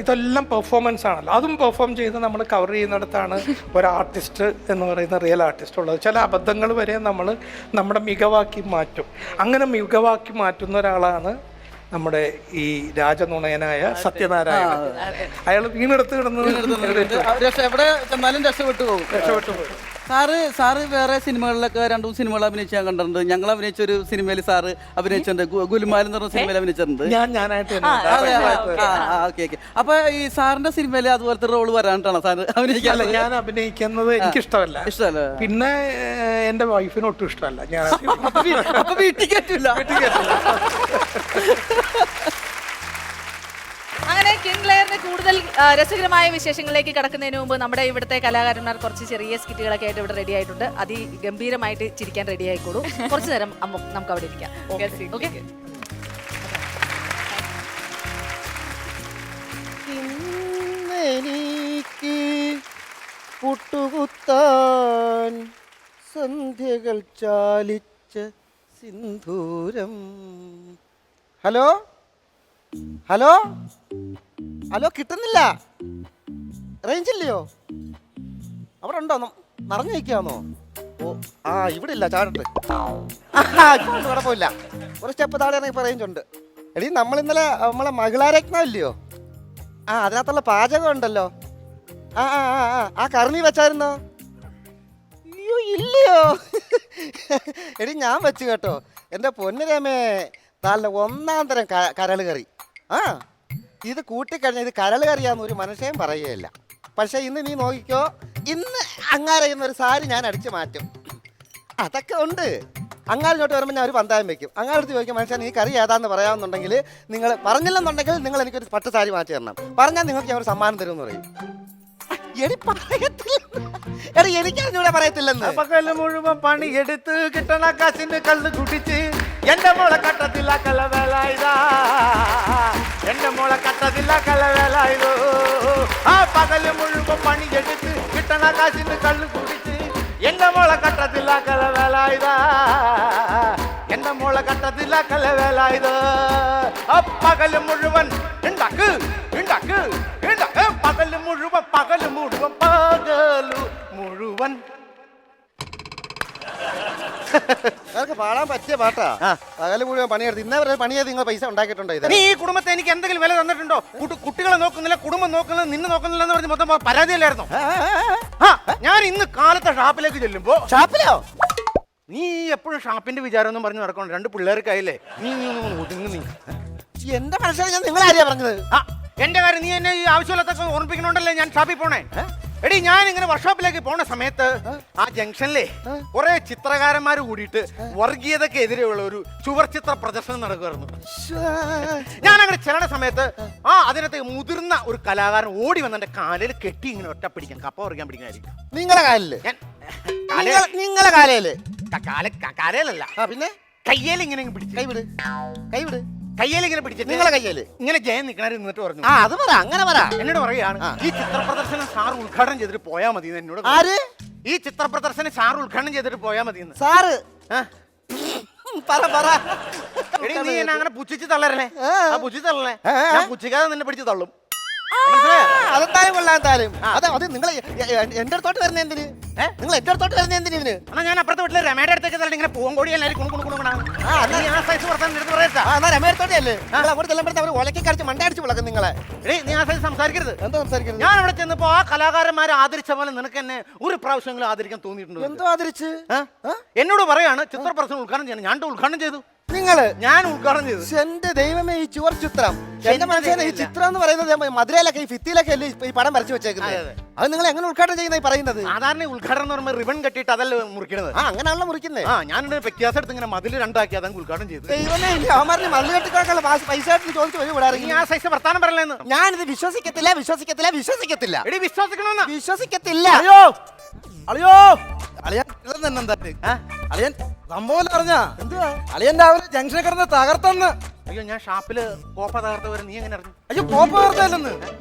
Speaker 4: ഇതെല്ലാം പെർഫോമൻസ് ആണല്ലോ. അതും പെർഫോം ചെയ്ത് നമ്മൾ കവർ ചെയ്യുന്നിടത്താണ് ഒരു ആർട്ടിസ്റ്റ് എന്ന് പറയുന്ന റിയൽ ആർട്ടിസ്റ്റ് ഉള്ളത്. ചില അബദ്ധങ്ങൾ വരെ നമ്മൾ നമ്മുടെ മികവാക്കി മാറ്റും. അങ്ങനെ മികവാക്കി മാറ്റുന്ന ഒരാളാണ് നമ്മുടെ ഈ രാജനുണയനായ സത്യനാരായണൻ. അയാൾ വീണെടുത്ത്
Speaker 3: എവിടെ ചെന്നാലും രക്ഷപ്പെട്ടു പോകും. സാറ് വേറെ സിനിമകളിലൊക്കെ 2-3 സിനിമകൾ അഭിനയിച്ച് ഞാൻ കണ്ടിട്ടുണ്ട്. ഞങ്ങൾ അഭിനയിച്ച ഒരു സിനിമയിൽ സാറ് അഭിനയിച്ചിട്ടുണ്ട്. ഗുലുമാൽ എന്ന് പറഞ്ഞ സിനിമയിൽ അഭിനയിച്ചിട്ടുണ്ട്. അപ്പൊ ഈ സാറിന്റെ സിനിമയിൽ അതുപോലത്തെ റോള് വരാനായിട്ടാണ് സാറ് അഭിനയിക്കാൻ?
Speaker 4: ഞാൻ അഭിനയിക്കുന്നത് എനിക്കിഷ്ടമല്ല. പിന്നെ എന്റെ വൈഫിന് ഒട്ടും ഇഷ്ടമല്ല. ഞാൻ
Speaker 3: അപ്പൊ വീട്ടിൽ കയറ്റില്ല.
Speaker 2: അങ്ങനെ കിങ് ലെയറിന്റെ കൂടുതൽ രസകരമായ വിശേഷങ്ങളിലേക്ക് കടക്കുന്നതിന് മുമ്പ് നമ്മുടെ ഇവിടുത്തെ കലാകാരന്മാർ കുറച്ച് ചെറിയ സ്കിറ്റുകളൊക്കെ ആയിട്ട് ഇവിടെ റെഡി ആയിട്ടുണ്ട്. അതിഗംഭീരമായിട്ട് ചിരിക്കാൻ റെഡി ആയിക്കോളൂ. കുറച്ചു നേരം നമുക്ക് അവിടെ ഇരിക്കാം. ഓക്കെ,
Speaker 7: എനിക്ക് പുട്ടുകുത്താൻ സന്ധ്യകൾ ചാലിച്ച സിന്ദൂരം. ഹലോ ഹലോ ഹലോ, കിട്ടുന്നില്ല. റേഞ്ച് ഇല്ലയോ? അവിടെ ഉണ്ടോ? നിറഞ്ഞു നിൽക്കാന്നോ? ഓ ആ ഇവിടെ ഇല്ല ചാടട്ട്. കുഴപ്പമില്ല, ഒരു സ്റ്റെപ്പ് താഴെ ഇപ്പൊ റേഞ്ച് ഉണ്ട്. എടീ നമ്മൾ ഇന്നലെ നമ്മളെ മഹിളാരത്നം ഇല്ലയോ, ആ അതിനകത്തുള്ള പാചകം ഉണ്ടല്ലോ, ആ ആ ആ ആ ആ കറി വെച്ചായിരുന്നോ? അയ്യോ ഇല്ലയോ. എടി ഞാൻ വെച്ചു കേട്ടോ, എൻ്റെ പൊന്നുരമേ, നല്ല ഒന്നാം തരം കരൾ കറി. ആ ഇത് കൂട്ടിക്കഴിഞ്ഞാൽ ഇത് കരൾ കറിയാന്ന് ഒരു മനുഷ്യൻ പറയുകയില്ല. പക്ഷെ ഇന്ന് നീ നോക്കിക്കോ, ഇന്ന് അങ്ങാരയുന്നൊരു സാരി ഞാൻ അടിച്ചു മാറ്റും. അതൊക്കെ ഉണ്ട്. അങ്ങാരിഞ്ഞോട്ട് വരുമ്പോൾ ഞാൻ ഒരു പന്തായം വെക്കും. അങ്ങാരെടുത്ത് ചോദിക്കും, മനുഷ്യൻ ഈ കറി ഏതാന്ന് പറയാമെന്നുണ്ടെങ്കിൽ നിങ്ങൾ പറഞ്ഞില്ലെന്നുണ്ടെങ്കിൽ നിങ്ങൾ എനിക്കൊരു പട്ട് സാരി മാറ്റി തരണം, പറഞ്ഞാൽ നിങ്ങൾക്ക് ഞാൻ ഒരു സമ്മാനം തരും എന്ന് പറയും. എടി പറയത്തില്ല, എടി എനിക്കറിഞ്ഞൂടെ പറയത്തില്ലെന്ന്.
Speaker 4: പകല് മുഴുവൻ പണിയെടുത്ത് കിട്ടണ കാശിന് കള്ള് കുടിച്ച് എന്റെ മോളെ കട്ടത്തില്ല കലവേലായതാ, എന്റെ മോളെ കട്ടത്തില്ല കലവേലായതോ. ആ പകല് മുഴുവൻ പണിയെടുത്ത് കിട്ടണ കാശിന് കള്ള് കുടിച്ച് എന്റെ മോളെ കട്ടത്തില്ല കലവേലായതാ, എന്റെ മോളെ കട്ടത്തില്ല കലവേലായതോ. ആ പകല് മുഴുവൻ ഉണ്ടാക്ക് ഉണ്ടാക്ക് ഉണ്ടാക്ക്, പകല് മുഴുവൻ പകല് മുഴുവൻ പകല് മുഴുവൻ.
Speaker 7: അതൊക്കെ പാടാൻ പറ്റിയ പാട്ടാ. പകല് മുഴുവൻ പണിയെടുത്ത് ഇന്നേ വരെ പണി ചെയ്ത് നിങ്ങൾ പൈസ ഉണ്ടാക്കിയിട്ടുണ്ടോ? ഇത്
Speaker 4: നീ ഈ കുടുംബത്തെ എനിക്ക് എന്തെങ്കിലും വില തന്നിട്ടുണ്ടോ? കുട്ടികളെ നോക്കുന്നില്ല, കുടുംബം നോക്കുന്നില്ല, നിന്നെ നോക്കുന്നില്ല എന്ന് പറഞ്ഞ് മൊത്തം പരാതിയല്ലായിരുന്നോ? ഞാൻ ഇന്ന് കാലത്തെ ഷാപ്പിലേക്ക് ചെല്ലുമ്പോ,
Speaker 7: ഷാപ്പിലോ?
Speaker 4: നീ എപ്പോഴും ഷാപ്പിന്റെ വിചാരം ഒന്നും പറഞ്ഞു നടക്കണം. 2 പിള്ളേർക്കായില്ലേ, നീ ഒതുങ്ങി. നീ
Speaker 7: എന്റെ മനസ്സിലാണ് ഞാൻ നിങ്ങളാരെയാ പറഞ്ഞത്?
Speaker 4: എന്റെ കാര്യം നീ എന്നെ ഈ ആവശ്യമില്ലാത്തൊക്കെ ഓർമ്മിക്കണോണ്ടല്ലേ ഞാൻ ഷാപ്പിൽ പോണേ. എടി ഞാൻ ഇങ്ങനെ വർക്ക്ഷോപ്പിലേക്ക് പോണ സമയത്ത് ആ ജംഗ്ഷനിലെ കുറെ ചിത്രകാരന്മാർ കൂടിയിട്ട് വർഗീയതക്കെതിരെയുള്ള ഒരു ചുവർ ചിത്ര പ്രദർശനം നടക്കുമായിരുന്നു. ഞാൻ അങ്ങനെ ചെല്ലണ സമയത്ത് അതിനകത്ത് മുതിർന്ന ഒരു കലാകാരൻ ഓടി വന്ന് എന്റെ കാലിൽ കെട്ടി ഇങ്ങനെ ഒറ്റ പിടിക്കാൻ, കപ്പ പറിക്കാൻ പിടിക്കാനായിരിക്കും.
Speaker 7: നിങ്ങളെ കാലില്? നിങ്ങളെ കാലയില്?
Speaker 4: കാലയിലല്ല,
Speaker 7: പിന്നെ
Speaker 4: കയ്യേൽ ഇങ്ങനെ പിടിച്ചു.
Speaker 7: കൈവിട് കൈവിട്.
Speaker 4: കയ്യേൽ ഇങ്ങനെ പിടിച്ചു.
Speaker 7: നിങ്ങളെ കയ്യേല്
Speaker 4: ഇങ്ങനെ ജയൻ നിൽക്കണ നിന്നിട്ട് പറഞ്ഞു,
Speaker 7: അത് പറ, അങ്ങനെ പറ.
Speaker 4: എന്നോട് പറയാണ്, ഈ ചിത്ര പ്രദർശനം സാർ ഉദ്ഘാടനം ചെയ്തിട്ട് പോയാ മതി. എന്നോട്
Speaker 7: ആര്?
Speaker 4: ഈ ചിത്ര പ്രദർശനം സാർ ഉദ്ഘാടനം ചെയ്തിട്ട് പോയാ മതി.
Speaker 7: സാറ് പറ പറ.
Speaker 4: എടി നീ എന്നെ അങ്ങനെ പുച്ഛിച്ച് തള്ളരല്ലേ, പുച്ഛിച്ച് തള്ളല്ലേ, ഞാൻ പുച്ഛിക്കാതെ നിന്നെ പിടിച്ച് തള്ളും.
Speaker 7: അതെന്തായാലും കൊള്ളാന്തായാലും. അത് നിങ്ങൾ എന്റെ അടുത്തോട്ട് വരുന്ന എന്തിന്? നിങ്ങൾ എന്റെ അടുത്തോട്ട് വരുന്ന എന്തിന്? ഇതിന്
Speaker 4: എന്നാ ഞാൻ അപ്പുറത്തെ വീട്ടിലെ രമയുടെ അടുത്തേക്ക് തള്ളി ഇങ്ങനെ പൂങ്കോടി എല്ലാവരും
Speaker 7: രമേടത്തോട്ടെ അല്ലേ അങ്ങോട്ട് ചെല്ലുമ്പോഴത്തെ അവർ ഒലക്കി കടിച്ച് മണ്ട അടിച്ച് വിളക്കും നിങ്ങളെ.
Speaker 4: നീ ആ സൈസ് സംസാരിക്കരുത്.
Speaker 7: എന്താ സംസാരിക്കുന്നത്?
Speaker 4: ഞാൻ അവിടെ ചെന്നപ്പോ ആ കലാകാരന്മാരെ ആദരിച്ച പോലെ നിനക്ക് എന്നെ ഒരു പ്രാവശ്യങ്ങളും ആദരിക്കാൻ തോന്നിയിട്ടുണ്ടോ?
Speaker 7: എന്തോ ആദരിച്ച്?
Speaker 4: എന്നോട് പറയാണ് ചിത്ര പ്രദർശനം ഉദ്ഘാടനം ചെയ്യണം. ഞാൻ ഉദ്ഘാടനം ചെയ്തു.
Speaker 7: ഞാൻ
Speaker 4: ഉദ്ഘാടനം ചെയ്തു.
Speaker 7: എന്റെ ദൈവമേ, ഈ ചുവർ ചിത്രം എന്റെ മനസ്സിലെ ഈ ചിത്രം എന്ന് പറയുന്നത് മധുരയിലൊക്കെ ഈ ഭിത്തിയിലൊക്കെ അല്ലേ ഈ പടം വരച്ചു വെച്ചേക്കുന്നത്? അത് നിങ്ങൾ എങ്ങനെ ഉദ്ഘാടനം ചെയ്യുന്ന പറയുന്നത്?
Speaker 4: സാധാരണ ഉദ്ഘാടനം എന്ന് പറയുമ്പോൾ റിബൺ കെട്ടിയിട്ട് അതല്ല മുറിക്കണത്.
Speaker 7: അങ്ങനെയാണല്ലോ മുറിക്കുന്നത്.
Speaker 4: ഞാനൊരു വ്യത്യാസം എടുത്ത് ഇങ്ങനെ മതിൽ രണ്ടാക്കി അതങ്ങ് ഉദ്ഘാടനം ചെയ്തു.
Speaker 7: ദൈവമേ, അവന്മാരിന് മതിൽ കെട്ടിക്കൊടുക്കാനുള്ള പൈസ ചോദിച്ചു വരും ഇവിടെ.
Speaker 4: നീ ആ സൈസ് വർത്താനം പറയലെന്ന്.
Speaker 7: ഞാനിത് വിശ്വസിക്കത്തില്ല വിശ്വസിക്കത്തില്ല വിശ്വസിക്കത്തില്ല.
Speaker 4: എടി വിശ്വസിക്കണമെന്ന്
Speaker 7: വിശ്വസിക്കത്തില്ല.
Speaker 3: അയ്യോ അളിയോ അളിയൻ അളിയൻ സംഭവം അറിഞ്ഞാ?
Speaker 7: എന്തുവാ?
Speaker 3: അളിയൻ രാവിലെ ജംഗ്ഷനിൽ കിടന്ന് തകർത്തെന്ന്.
Speaker 4: അയ്യോ, ഞാൻ ഷാപ്പില് കോപ്പ തകർത്ത് വരെ നീ എങ്ങനെ അറിഞ്ഞു?
Speaker 3: അയ്യോ കോപ്പ തകർത്തല്ലെന്ന്,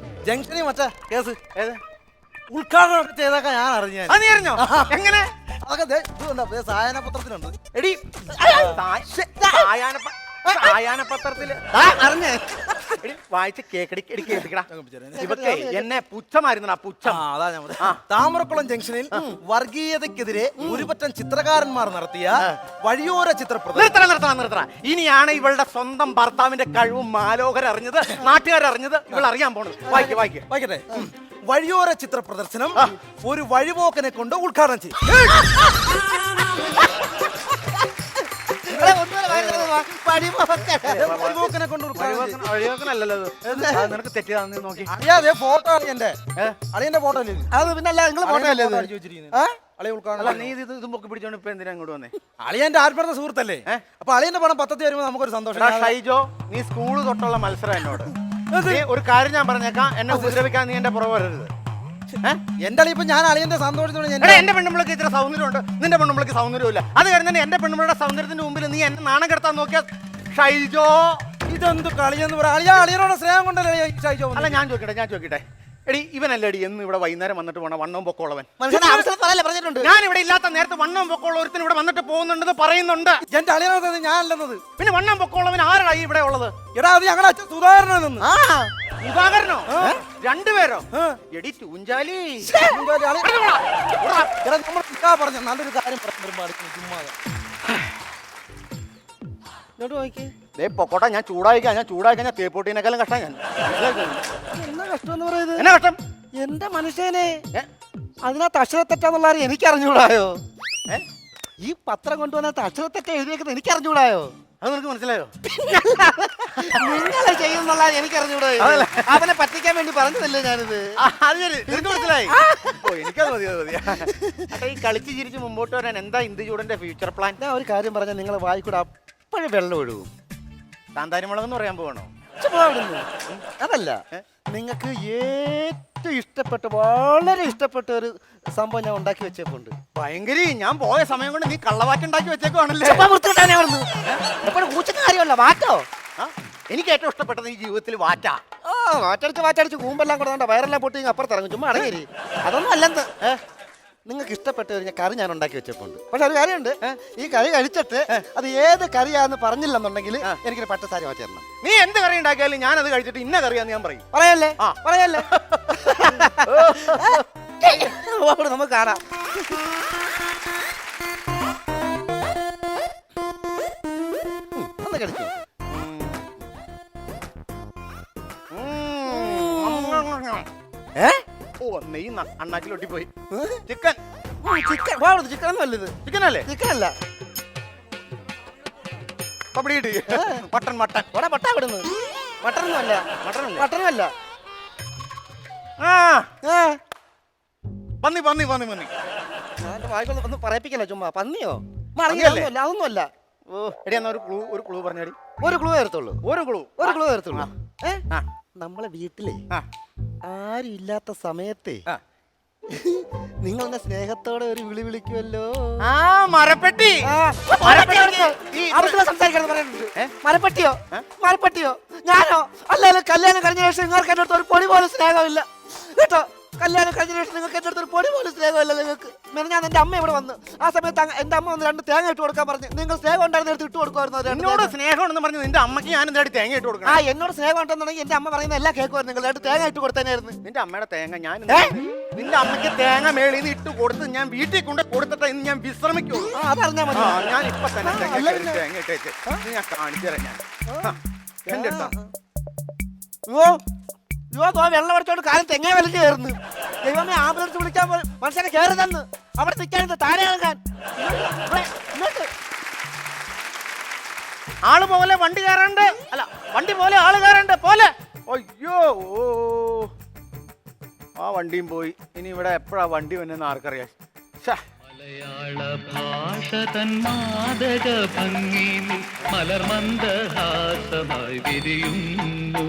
Speaker 3: ജംഗ്ഷനിൽ മറ്റേ കേസ്
Speaker 4: ഏത്
Speaker 3: ഉദ്ഘാടനം ഒക്കെ ചെയ്തൊക്കെ ഞാൻ അറിഞ്ഞു.
Speaker 4: നീ അറിഞ്ഞോ? എങ്ങനെ?
Speaker 3: അതൊക്കെ ഇതുണ്ട്, സായന പത്രത്തിലുണ്ട്.
Speaker 4: എടി സായാഹ്നപത്രത്തില്
Speaker 7: അറിഞ്ഞേ
Speaker 4: വായിച്ച് കേക്കടിക്കടാ. ഇവക്കെ എന്നെ പുച്ഛമായിരുന്നടാ, പുച്ഛം.
Speaker 3: അതാ ഞാൻ താമരക്കുളം ജംഗ്ഷനിൽ വർഗീയതക്കെതിരെ ഒരുപറ്റം ചിത്രകാരന്മാർ നടത്തിയ വഴിയോര ചിത്രപ്രദർശനം.
Speaker 4: നിർത്തണം. ഇനിയാണ് ഇവളുടെ സ്വന്തം ഭർത്താവിന്റെ കഴിവും മാലോകരറിഞ്ഞത്, നാട്ടുകാരറിഞ്ഞത്, ഇവൾ അറിയാൻ പോണത്.
Speaker 3: വായിക്കട്ടെ. വഴിയോര ചിത്ര പ്രദർശനം ഒരു വഴിപോക്കനെ കൊണ്ട് ഉദ്ഘാടനം ചെയ്യും. വഴിപോക്കനെ കൊണ്ട്
Speaker 4: നിനക്ക് തെറ്റിയതാന്ന് നോക്കി.
Speaker 3: അറിയാതെ ഫോട്ടോ അളിയന്റെ ഫോട്ടോ അല്ലേ
Speaker 7: അത്? പിന്നല്ല, നിങ്ങൾ ഫോട്ടോ അല്ലേ
Speaker 3: അല്ല
Speaker 4: നീ ഇത് പൊക്കി പിടിച്ചോണ്ട് ഇപ്പൊ എന്തിനാ ഇങ്ങോട്ട് വന്നേ?
Speaker 3: അളിയന്റെ ആത്മീയ സുഹൃത്തല്ലേ? അപ്പൊ അളിയന്റെ പണം പത്രത്തിൽ വരുമ്പോ നമുക്കൊരു സന്തോഷം.
Speaker 4: ഷൈജോ, നീ സ്കൂള് തൊട്ടുള്ള മത്സരം എന്നോട്. ഒരു കാര്യം ഞാൻ പറഞ്ഞേക്കാം, എന്നെ ഉപദ്രവിക്കാൻ നീ എന്റെ പുറകെ വരരുത്.
Speaker 3: എന്റെ അളിയിപ്പോ ഞാൻ അളിയന്റെ സന്തോഷത്തോടെ
Speaker 4: എന്റെ പെണ്ണുമ്പളക്ക് ഇത്ര സൗന്ദര്യമുണ്ട്, നിന്റെ പെണ്ണുമ്പളക്ക് സൗന്ദര്യമില്ല. അത് കഴിഞ്ഞാൽ എന്റെ പെണ്ണുമ്പളുടെ സൗന്ദര്യത്തിന്റെ മുമ്പിൽ നീ എന്നെ നാണം കെടുത്താൻ നോക്കിയാ ഷൈജോ,
Speaker 3: ഇതെന്ത് കളിയെന്ന് പറയാ? അളിയനോട് സ്നേഹം കൊണ്ടല്ലേ ഷൈജോ?
Speaker 4: അല്ല ഞാൻ ചോദിക്കട്ടെ എടി ഇവനല്ലേ എടി എന്ന് ഇവിടെ വൈകുന്നേരം വന്നിട്ട് പോണ വണ്ണവും പൊക്കമുള്ളവൻ?
Speaker 7: പറഞ്ഞിട്ടുണ്ട്.
Speaker 4: ഞാൻ ഇവിടെ ഇല്ലാത്ത നേരത്തെ വണ്ണവും പൊക്കമുള്ള ഒരുത്തിന് ഇവിടെ വന്നിട്ട് പോകുന്നുണ്ടെന്ന് പറയുന്നുണ്ട്.
Speaker 3: എന്റെ അളിയനോട് ഞാനല്ലെന്നത്.
Speaker 4: പിന്നെ വണ്ണം പൊക്കമുള്ളവൻ ആരായി ഇവിടെ ഉള്ളത്?
Speaker 3: എടാ അത് ഞങ്ങളുടെ അച്ഛൻ സുധാകരനാണെന്ന്.
Speaker 4: സുധാകരനോ?
Speaker 8: രണ്ടുപേരോ? എടി ചൂഞ്ചാലി.
Speaker 3: പറഞ്ഞു നല്ലൊരു കാര്യം പറഞ്ഞു ചുമ്മാ
Speaker 7: ഇങ്ങോട്ട് നോക്കിയേ.
Speaker 8: ദേ പൊക്കോട്ടെ, ഞാൻ ചൂടായിക്കാൻ ഞാൻ തേപ്പോട്ടീനേക്കാളും കഷ്ടം ഞാൻ.
Speaker 7: എന്നാ കഷ്ടം എന്ന് പറയുന്നത്?
Speaker 8: എന്നാ കഷ്ടം?
Speaker 7: എന്റെ മനുഷ്യനെ അതിനകത്ത് അക്ഷരത്തെറ്റാന്നുള്ള എനിക്ക് അറിഞ്ഞൂടായോ? ഈ പത്രം കൊണ്ടുവന്നകത്ത് അക്ഷരത്തെറ്റ എഴുതിയേക്കുന്നത് എനിക്ക് അറിഞ്ഞൂടായോ?
Speaker 8: അത് നിനക്ക് മനസ്സിലായോ?
Speaker 7: നിങ്ങളെ ചെയ്യുന്നുള്ള എനിക്ക് അറിഞ്ഞൂടായോ? അവനെ പറ്റിക്കാൻ വേണ്ടി പറഞ്ഞതല്ലേ ഞാനിത്.
Speaker 8: അത് ശരി, നിനക്ക് മനസ്സിലായി. ഓ, എനിക്കത് മതി. അപ്പൊ ഈ കളിച്ച് ചിരിച്ച് മുമ്പോട്ട് വരാൻ എന്താ ഇന്ദുചൂടന്റെ ഫ്യൂച്ചർ പ്ലാൻ?
Speaker 7: ഞാൻ ഒരു കാര്യം പറഞ്ഞാൽ നിങ്ങളെ വായിക്കൂടെ അപ്പോഴും വെള്ളം ഒഴുകും.
Speaker 8: കാന്താരിമുളകെന്ന് പറയാൻ പോകണോ?
Speaker 7: അതല്ല, നിങ്ങൾക്ക് ഏറ്റവും ഇഷ്ടപ്പെട്ട വളരെ ഇഷ്ടപ്പെട്ട ഒരു സംഭവം ഞാൻ ഉണ്ടാക്കി വെച്ചേപ്പുണ്ട്.
Speaker 8: ഭയങ്കര, ഞാൻ പോയ സമയം കൊണ്ട് നീ കള്ളവാറ്റുണ്ടാക്കി വെച്ചേക്കുവാണല്ലേ?
Speaker 7: എപ്പോഴും കൂച്ചൊക്കെ കാര്യമല്ല വാറ്റോ.
Speaker 8: എനിക്ക് ഏറ്റവും ഇഷ്ടപ്പെട്ടത് ഈ ജീവിതത്തിൽ വാറ്റാ.
Speaker 7: വാറ്റടിച്ച് കൂമ്പെല്ലാം കൂടെ വയറെല്ലാം പൊട്ടി അപ്പുറത്ത് ഇറങ്ങും. ചുമ്മാ അടങ്ങി. അതൊന്നും അല്ലെന്ന്. നിങ്ങൾക്ക് ഇഷ്ടപ്പെട്ട ഒരു കറി ഞാൻ ഉണ്ടാക്കി വെച്ചപ്പോണ്ട്. പക്ഷെ ഒരു കാര്യമുണ്ട്, ഈ കറി കഴിച്ചിട്ട് അത് ഏത് കറിയാന്ന് പറഞ്ഞില്ലെന്നുണ്ടെങ്കിൽ എനിക്കൊരു പട്ടസാരി മാറ്റി തരണം.
Speaker 8: നീ എന്ത് കറി ഉണ്ടാക്കിയാലും ഞാൻ അത് കഴിച്ചിട്ട് ഇന്ന കറിയാന്ന് ഞാൻ പറയും.
Speaker 7: പറയല്ലേ? നമുക്ക് കാണാം. ഒന്ന് കഴിച്ചു.
Speaker 8: ഓ, നെയ്യ് അണ്ണാക്കിലൊട്ടി പോയി. ചിക്കൻ
Speaker 7: ചിക്കൻ നല്ലത്.
Speaker 8: ചിക്കൻ അല്ലേ?
Speaker 7: ചിക്കൻ അല്ല,
Speaker 8: കബഡി മട്ടൻ.
Speaker 7: പട്ടാ വിടുന്നത്. മട്ടനൊന്നും അല്ല. മട്ടനും അല്ല.
Speaker 8: പന്നി.
Speaker 7: ഒന്ന് പറയിപ്പിക്കല്ലോ ചുമ്മാ. പന്നിയോ?
Speaker 8: പന്നിയല്ലേ?
Speaker 7: അതൊന്നും അല്ല.
Speaker 8: ഓ, എടി എന്നാ ഒരു ക്ലൂ പറഞ്ഞടി.
Speaker 7: ഒരു ക്ലൂ തരത്തുള്ളൂ.
Speaker 8: ഒരു ക്ലൂ
Speaker 7: തരത്തുള്ളൂ. നമ്മളെ വീട്ടിലെ ആരും ഇല്ലാത്ത സമയത്തെ നിങ്ങൾ എന്നെ സ്നേഹത്തോടെ ഒരു വിളി വിളിക്കുമല്ലോ.
Speaker 8: മരപ്പെട്ടി.
Speaker 7: മരപ്പെട്ടിയോ? ഞാനോ? അല്ലാതെ കല്യാണം കഴിഞ്ഞ ശേഷം നിങ്ങൾക്ക് എന്റെ അടുത്ത് ഒരു പൊടി പോലും സ്നേഹമില്ല കേട്ടോ. കല്യാണം കഴിഞ്ഞ ശേഷം നിങ്ങൾക്ക് എന്റെ അടുത്ത് ഒരു പൊടി പോലും സ്നേഹമില്ല. നിങ്ങൾക്ക് ഞാൻ എന്റെ അമ്മ ഇവിടെ വന്ന് ആ സമയത്ത് എന്റെ അമ്മ വന്ന് 2 തേങ്ങ ഇട്ട് കൊടുക്കാൻ പറഞ്ഞു. നിങ്ങൾ സ്നേഹം ഉണ്ടായിരുന്ന എടുത്ത് ഇട്ട് കൊടുക്കുമായിരുന്നു.
Speaker 8: എന്നോട് സ്നേഹമാണെന്ന് പറഞ്ഞു നിന്റെ അമ്മക്ക് ഞാൻ എന്താ തേങ്ങ ഇട്ട് കൊടുക്കണം?
Speaker 7: എന്നോട് സ്നേഹം ഉണ്ടെന്നുണ്ടെങ്കിൽ എന്റെ അമ്മ പറയുന്ന എല്ലാ കേൾക്കുമായിരുന്നു. നിങ്ങൾ 2 തേങ്ങ ഇട്ട് കൊടുത്തനായിരുന്നു.
Speaker 8: നിന്റെ അമ്മയുടെ തേങ്ങ ഞാൻ നിന്റെ അമ്മയ്ക്ക് തേങ്ങ മേളിൽ നിന്ന് ഇട്ട് കൊടുത്ത് ഞാൻ വീട്ടിൽ കൊണ്ട് കൊടുത്തിട്ട് ഇന്ന് ഞാൻ വിശ്രമിക്കുള്ളൂ.
Speaker 7: അതറിഞ്ഞാൽ മതി.
Speaker 8: ഞാൻ ഇപ്പൊ തന്നെ തേങ്ങ ഇട്ടേച്ച് ഞാൻ കാണിച്ചു തരാം. ഞാൻ എന്റെ അടുത്താ
Speaker 7: വെള്ളം അടിച്ചോണ്ട് കാലം തെങ്ങ വലിച്ചു കയറുന്നു. ദൈവമേ, ആംബുലൻസ് വിളിക്കാൻ മനുഷ്യനെ കയറി തന്ന് അവിടെ നിൽക്കാനുണ്ട്. താഴെ ഇറങ്ങാൻ
Speaker 8: ആള് പോലെ വണ്ടി കയറണ്ട്. അല്ല, വണ്ടി പോലെ ആള് കയറണ്ട് പോലെ. അയ്യോ, ഓ, ആ വണ്ടിയും പോയി. ഇനി ഇവിടെ എപ്പോഴാ വണ്ടി വന്നെന്ന് ആർക്കറിയാം.
Speaker 9: മലയാള ഭാഷ തൻ മാദക ഭംഗിയിൽ മലർമന്ദഹാസമായി വിരിയുന്നു.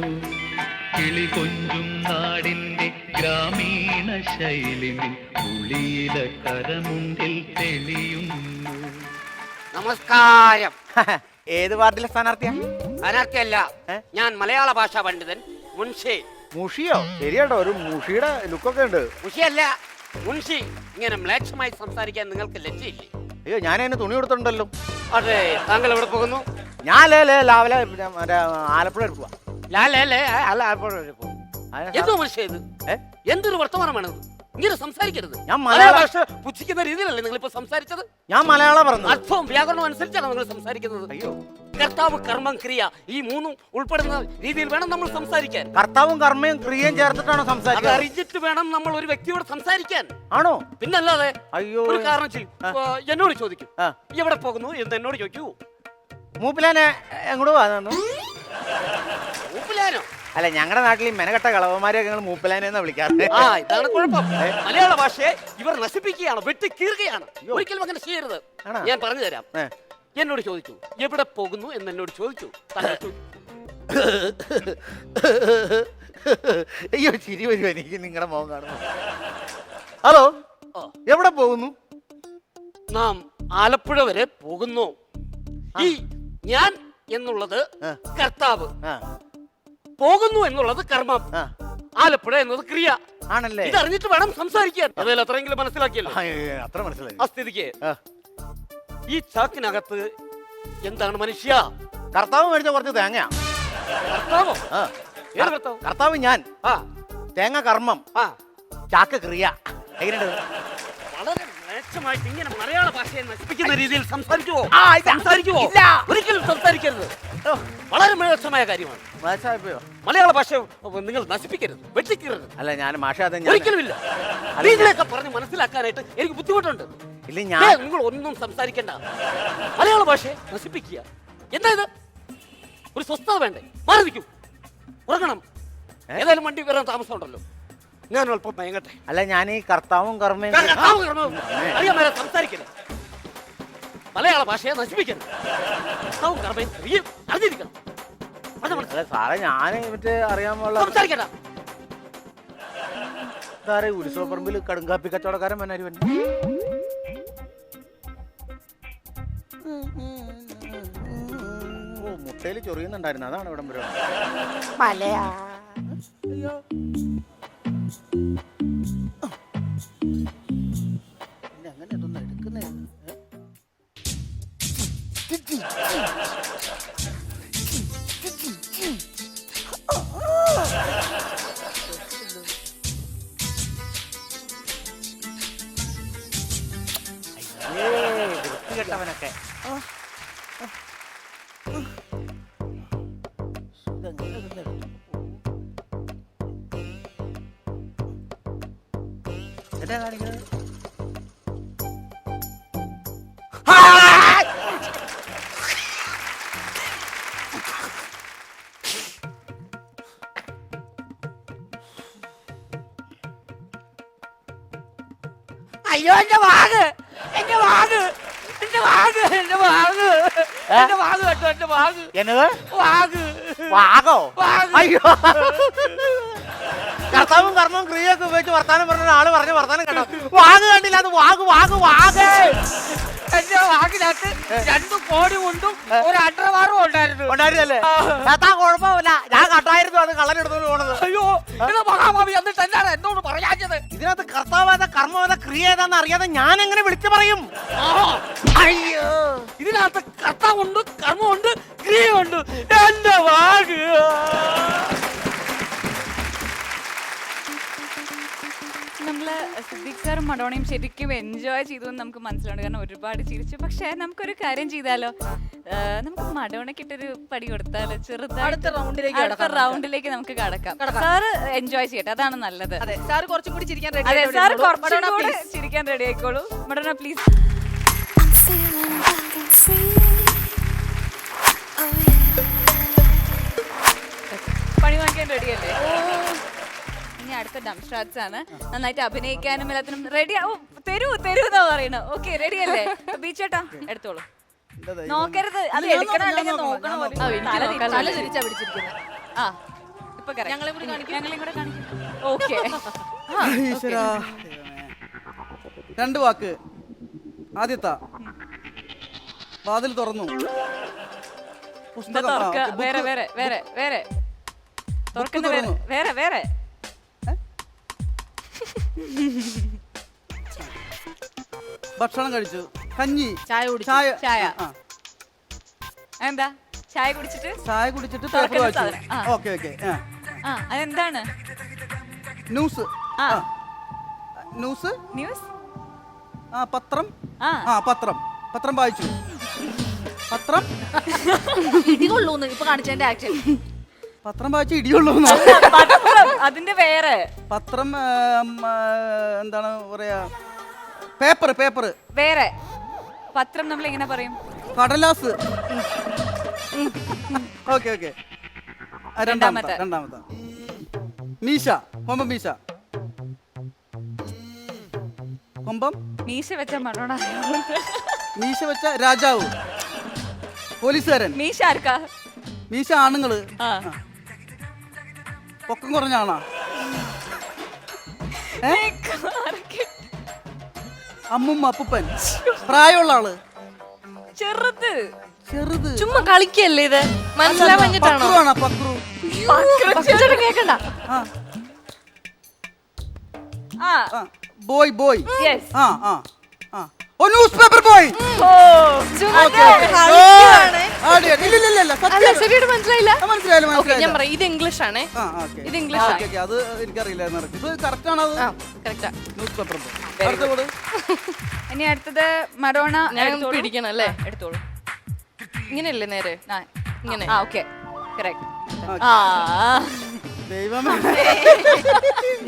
Speaker 9: കിളി കൊഞ്ചും നാടിന്റെ ഗ്രാമീണ ശൈലിയിൽ ഉളിയില കരമുണ്ടിൽ തെളിയുന്നു.
Speaker 10: നമസ്കാരം.
Speaker 8: ഏത് വാർഡിലെ സ്ഥാനാർത്ഥിയാ?
Speaker 10: സ്ഥാനാർത്ഥിയല്ല, ഞാൻ മലയാള ഭാഷാ പണ്ഡിതൻ മുൻഷി.
Speaker 8: മുഷിയോ? ശരിയാട്ടോ, ഒരു മുഷിയുടെ ലുക്കൊക്കെ ഉണ്ട്.
Speaker 10: മുഷിയല്ല, മുൻഷി. ഇങ്ങനെ മ്ലേച്ഛമായി സംസാരിക്കാൻ നിങ്ങൾക്ക് ലജ്ജയില്ലേ?
Speaker 8: അയ്യോ, ഞാൻ അതിന് തുണി കൊടുത്തിട്ടുണ്ടല്ലോ.
Speaker 10: അതെ, താങ്കൾ എവിടെ പോകുന്നു?
Speaker 8: ഞാൻ ലാവലെ ആലപ്പുഴ പോവാ.
Speaker 10: എന്തോ മനുഷ്യ ഇത്? എന്തൊരു വർത്തമാനമാണ് ഇങ്ങനെ സംസാരിക്കരുത്.
Speaker 8: ഞാൻ
Speaker 10: മലയാള ഭാഷ പുച്ഛിക്കുന്ന രീതിയിലല്ലേ നിങ്ങൾ ഇപ്പൊ സംസാരിച്ചത്?
Speaker 8: ഞാൻ മലയാളം പറഞ്ഞു.
Speaker 10: അർത്ഥവും വ്യാകരണവും അനുസരിച്ചാണ് നിങ്ങൾ സംസാരിക്കുന്നത്.
Speaker 8: അയ്യോ,
Speaker 10: കർത്താവ്, കർമ്മം, ക്രിയ ഈ 3 ഉൾപ്പെടുന്ന രീതിയിൽ വേണം നമ്മൾ സംസാരിക്കാൻ.
Speaker 8: കർത്താവും കർമ്മയും ക്രിയയും ചേർത്തിട്ടാണോ സംസാരിക്കുക?
Speaker 10: അത് അറിഞ്ഞിട്ട് വേണം നമ്മൾ ഒരു വ്യക്തിയോട് സംസാരിക്കാൻ.
Speaker 8: ആണോ?
Speaker 10: പിന്നല്ലാതെ.
Speaker 8: അയ്യോ,
Speaker 10: ഒരു കാരണം എന്നോട് ചോദിക്കും എവിടെ പോകുന്നു എന്ന് എന്നോട് ചോദിക്കൂ.
Speaker 8: മൂപ്പിലാനെ എങ്ങോട്ട് പോവാന്നു?
Speaker 10: മൂപ്പിലാനോ?
Speaker 8: അല്ല, ഞങ്ങളുടെ നാട്ടിൽ ഈ മെനകെട്ട കളവന്മാരെയൊക്കെ ഞങ്ങൾ മൂപ്പിലാനെന്നാ വിളിക്കാറ്.
Speaker 10: ഇതാണ് കുഴപ്പം. മലയാള ഭാഷയെ ഇവർ നശിപ്പിക്കുകയാണ്, വെട്ടിക്കീറുകയാണ്. ഒരിക്കലും അങ്ങനെ ചെയ്യരുത്. ഞാൻ പറഞ്ഞു തരാം. എന്നോട് ചോദിച്ചു എവിടെ പോകുന്നു എന്ന് എന്നോട് ചോദിച്ചു.
Speaker 8: അയ്യോ, ചിരി വരുമോ എനിക്ക് നിങ്ങളുടെ മുഖം കാണുന്നു. ഹലോ, എവിടെ പോകുന്നു?
Speaker 10: നാം ആലപ്പുഴ വരെ പോകുന്നു. ഈ ഞാൻ എന്നുള്ളത് കർത്താവ്, പോകുന്നു എന്നുള്ളത് കർമ്മം, ആലപ്പുഴ എന്നത് ക്രിയ
Speaker 8: ആണല്ലേ?
Speaker 10: ഇതറിഞ്ഞിട്ട് വേണം സംസാരിക്കാൻ. അതിൽ അത്രയെങ്കിലും മനസ്സിലാക്കിയല്ലോ.
Speaker 8: അത്ര മനസ്സിലായി.
Speaker 10: ആ സ്ഥിതിക്ക് ഈ ചാക്കിനകത്ത് എന്താണ് മനുഷ്യ?
Speaker 8: കർത്താവ് മേടിച്ച കുറച്ച് തേങ്ങ.
Speaker 10: കർത്താവോ? ഏത് കർത്താവ്?
Speaker 8: കർത്താവ് ഞാൻ. തേങ്ങ കർമ്മം,
Speaker 10: ആ
Speaker 8: ചാക്ക് ക്രിയ. എങ്ങനെയുണ്ട്?
Speaker 10: വളരെ മ്ലേച്ഛമായിട്ട് ഇങ്ങനെ മലയാള ഭാഷയെ നശിപ്പിക്കുന്ന രീതിയിൽ സംസാരിക്കുവോ?
Speaker 8: ആ, ഇല്ല.
Speaker 10: സംസാരിക്കുവോ?
Speaker 8: ഇല്ല.
Speaker 10: ഒരിക്കലും സംസാരിക്കരുത്. വളരെ മ്ലേച്ഛമായ കാര്യമാണ്.
Speaker 8: മനസ്സിലായിപ്പോയോ?
Speaker 10: മലയാള ഭാഷ നിങ്ങൾ നശിപ്പിക്കരുത്, വെട്ടിക്കരുത്.
Speaker 8: അല്ല ഞാൻ മാഷ അത്
Speaker 10: ഒരിക്കലുമില്ല. ഇതിനെയൊക്കെ പറഞ്ഞ് മനസ്സിലാക്കാനായിട്ട് എനിക്ക് ബുദ്ധിമുട്ടുണ്ട്.
Speaker 8: ഇല്ല ഞാൻ
Speaker 10: നിങ്ങൾ ഒന്നും സംസാരിക്കണ്ട. മലയാള ഭാഷയെ നശിപ്പിക്കുക എന്താ ഇത്? ഒരു സ്വസ്ഥത വേണ്ടേ? മാറി നിൽക്കും, ഉറങ്ങണം. ഏതായാലും വണ്ടി വരാൻ താമസമുണ്ടല്ലോ, ഞാൻ അല്പം മയങ്ങട്ടെ.
Speaker 8: അല്ല ഞാൻ ഈ കർത്താവും കർമ്മയും
Speaker 10: അറിയാൻ മേലെ സംസാരിക്കരുത്. മലയാള ഭാഷയെ നശിപ്പിക്കരുത്. കർത്താവും കർമ്മയും അറിഞ്ഞിരിക്കണം.
Speaker 8: അല്ല സാറേ ഞാൻ മറ്റേ അറിയാമുള്ള
Speaker 10: സംസാരിക്കണ്ട.
Speaker 8: സാറേ ഉത്സവപ്പറമ്പിൽ കടുങ്കാപ്പി കച്ചവടക്കാരൻ വന്നാരി വന്നു. ഓ മുട്ടയിൽ ചൊറിയുന്നുണ്ടായിരുന്നു, അതാണ് ഇവിടം വരെ അങ്ങനെ ഇതൊന്നും എടുക്കുന്നേ. വൃത്തികെട്ടവനൊക്കെ എന്താ കാണിക്കുന്നത്?
Speaker 10: അയ്യോ എന്റെ വാഗ്, എന്റെ വാഗ്, എന്റെ വാഗ്, എന്റെ വാഗ്, എന്റെ വാഗ് കേട്ടോ, എന്റെ വാഗ്.
Speaker 8: എന്നത്
Speaker 10: വാഗ്,
Speaker 8: വാഗോ?
Speaker 10: വാഗ്.
Speaker 8: അയ്യോ കർത്താവും കർമ്മവും ക്രിയൊക്കെ ഉപയോഗിച്ച് വർത്താനം പറഞ്ഞ ആള് പറഞ്ഞ വർത്താനം കണ്ടോ? വാഗ് കണ്ടില്ല, അത് വാഗ് വാഗ് വാഗ്.
Speaker 10: എന്റെ വാഗിനകത്ത് 2 കോടി കൊണ്ടും ഒരു അണ്ടർവാറും ഉണ്ടായിരുന്നു.
Speaker 8: ഉണ്ടായിരുന്നല്ലേ? എത്താ കുഴപ്പമില്ല, ഞാൻ കട്ടായിരുന്നു അത് കള്ളനെടുത്തോണ്ട് പോണത്.
Speaker 10: അയ്യോ എടാ മഹാഭാവി, എന്നിട്ട് എന്താണ് എന്നോട് പറയാഞ്ഞത്?
Speaker 8: ഇതിനകത്ത് കർത്താവേത കർമ്മവേത ക്രിയ ഏതാന്ന് അറിയാതെ ഞാൻ എങ്ങനെ വിളിച്ചു പറയും?
Speaker 10: അയ്യോ ഇതിനകത്ത് കർത്താവുണ്ട്, കർമ്മമുണ്ട്, ക്രിയയുണ്ട്. എന്റെ വാഗ്.
Speaker 1: നമ്മള് സിദ്ദിഖ് സാറും മഡോണയും ശരിക്കും എൻജോയ് ചെയ്തു എന്ന് നമുക്ക് മനസ്സിലുണ്ട്. കാരണം ഒരുപാട് ചിരിച്ചു. പക്ഷെ നമുക്കൊരു കാര്യം ചെയ്താലോ, നമുക്ക് മഡോണക്കിട്ടൊരു പടി കൊടുത്താലോ?
Speaker 2: അടുത്ത റൗണ്ടിലേക്ക്
Speaker 1: അടുത്ത റൗണ്ടിലേക്ക് നമുക്ക് കടക്കാം. സാറ് എൻജോയ് ചെയ്യട്ടെ, അതാണ് നല്ലത്.
Speaker 2: അതെ സാർ കുറച്ചും കൂടി ചിരിക്കാൻ
Speaker 1: അതെ, സാർ
Speaker 2: റെഡി.
Speaker 1: കുറച്ചും കൂടെ ചിരിക്കാൻ റെഡി ആയിക്കോളൂ. മഡോണ പ്ലീസ്. പണി വാങ്ങിക്കാൻ റെഡിയല്ലേ? ഇനി അടുത്ത ഡംഷാറ്റ്സ് ആണ്. നന്നായിട്ട് അഭിനയിക്കാനും എല്ലാത്തിനും റെഡി. തരൂ എന്നാ പറയണത്. ഓക്കെ റെഡി അല്ലേ? ബീച്ചേട്ടാ എടുത്തോളൂ. നോക്കരുത്, അത് എടുക്കണം, അല്ലെങ്കിൽ നോക്കണം.
Speaker 2: തല തിരിച്ചാ പിടിച്ചിരിക്കുന്നത്.
Speaker 1: ആ ഇപ്പൊ ഞങ്ങളെയും കൂടെ കാണിക്കും. ഓക്കെ
Speaker 3: ഈശ്വരാ. 2 വാക്ക്. ആദ്യത്തെ വാതിൽ തുറന്നു.
Speaker 1: വേറെ വേറെ വേറെ വേറെ തുറക്കുന്ന വേറെ വേറെ.
Speaker 3: ഭക്ഷണം കഴിച്ചു. കഞ്ഞി,
Speaker 2: ചായ കുടിച്ചു.
Speaker 1: ചായ.
Speaker 3: ആ.
Speaker 1: എന്താ ചായ കുടിച്ചിട്ട്
Speaker 3: ചായ കുടിച്ചിട്ട് പേപ്പർ
Speaker 1: തുറക്കുന്ന
Speaker 3: വായിച്ചു.
Speaker 1: സാധനം. ആ.
Speaker 3: Okay okay.
Speaker 1: ആ അതെന്താണ്?
Speaker 3: ന്യൂസ്.
Speaker 1: ആ.
Speaker 3: ന്യൂസ്.
Speaker 1: ന്യൂസ്.
Speaker 3: ആ പത്രം.
Speaker 1: ആ
Speaker 3: പത്രം. പത്രം വായിച്ചു. പത്രം
Speaker 2: ഇടികൊള്ളൂന്ന് ഇപ്പൊ കാണിച്ചതിന്റെ ആക്ഷൻ.
Speaker 3: പത്രം വായിച്ച് ഇടിയുള്ളൂ.
Speaker 1: പത്രം അതിന്റെ വേറെ.
Speaker 3: പത്രം എന്താണ് പറയാ? പേപ്പർ. പേപ്പർ
Speaker 1: വേറെ. പത്രം നമ്മൾ എങ്ങനെ പറയും?
Speaker 3: കടലാസ്. Okay okay.
Speaker 1: രണ്ടാമത്തെ.
Speaker 3: മീശ. കൊമ്പം മീശ. കൊമ്പം
Speaker 1: മീശ വെച്ച മറോണ.
Speaker 3: മീശ വെച്ച രാജാവ്. പോലീസുകാരൻ.
Speaker 1: മീശ ആർക്കാ?
Speaker 3: മീശ ആണുങ്ങള്.
Speaker 1: ആ.
Speaker 3: പൊക്കം കുറഞ്ഞ ആണാ? അമ്മുമ്മ അപ്പൂപ്പൻ. പ്രായമുള്ള ആള്.
Speaker 1: ചെറുത്.
Speaker 3: ചെറുത്.
Speaker 6: ചുമ്മാ കളിക്കല്ലേ ഇത്? മനസ്സിലാവാഞ്ഞിട്ടാണോ?
Speaker 3: പക്രു.
Speaker 6: കേക്കണ്ട.
Speaker 3: ബോയ്.
Speaker 1: യെസ്.
Speaker 3: ഓ ന്യൂസ് പേപ്പർ ബോയ്. ഇല്ല
Speaker 6: അല്ല ശരിയായിട്ട് മനസ്സിലായില്ല.
Speaker 3: മനസ്സിലായാലും
Speaker 6: ഓക്കെ, ഞാൻ
Speaker 3: മനസ്സിലായില്ല.
Speaker 6: പറയാം, ഇത് ഇംഗ്ലീഷ് ആണേ.
Speaker 3: ആ, ഓക്കേ.
Speaker 6: ഇത് ഇംഗ്ലീഷ് ആണ്.
Speaker 3: ഓക്കേ, അത് എനിക്കറിയില്ലായിരുന്നു. ഇത് കറക്റ്റ് ആണോ?
Speaker 6: ആ, കറക്റ്റാ.
Speaker 3: ന്യൂസ് പേപ്പർ അടുത്ത കൂടെ.
Speaker 1: ഇനി അടുത്തത് മഡോണ.
Speaker 6: ഞാൻ
Speaker 1: എടുത്തോളൂ.
Speaker 6: പിടിക്കണം അല്ലേ?
Speaker 1: എടുത്തോളൂ.
Speaker 6: ഇങ്ങനെയല്ലേ നേരെ? ഇങ്ങനെ.
Speaker 1: ആ ഓക്കെ കറക്റ്റ്.
Speaker 3: ഓക്കേ.
Speaker 1: ആ
Speaker 3: ദൈവമേ,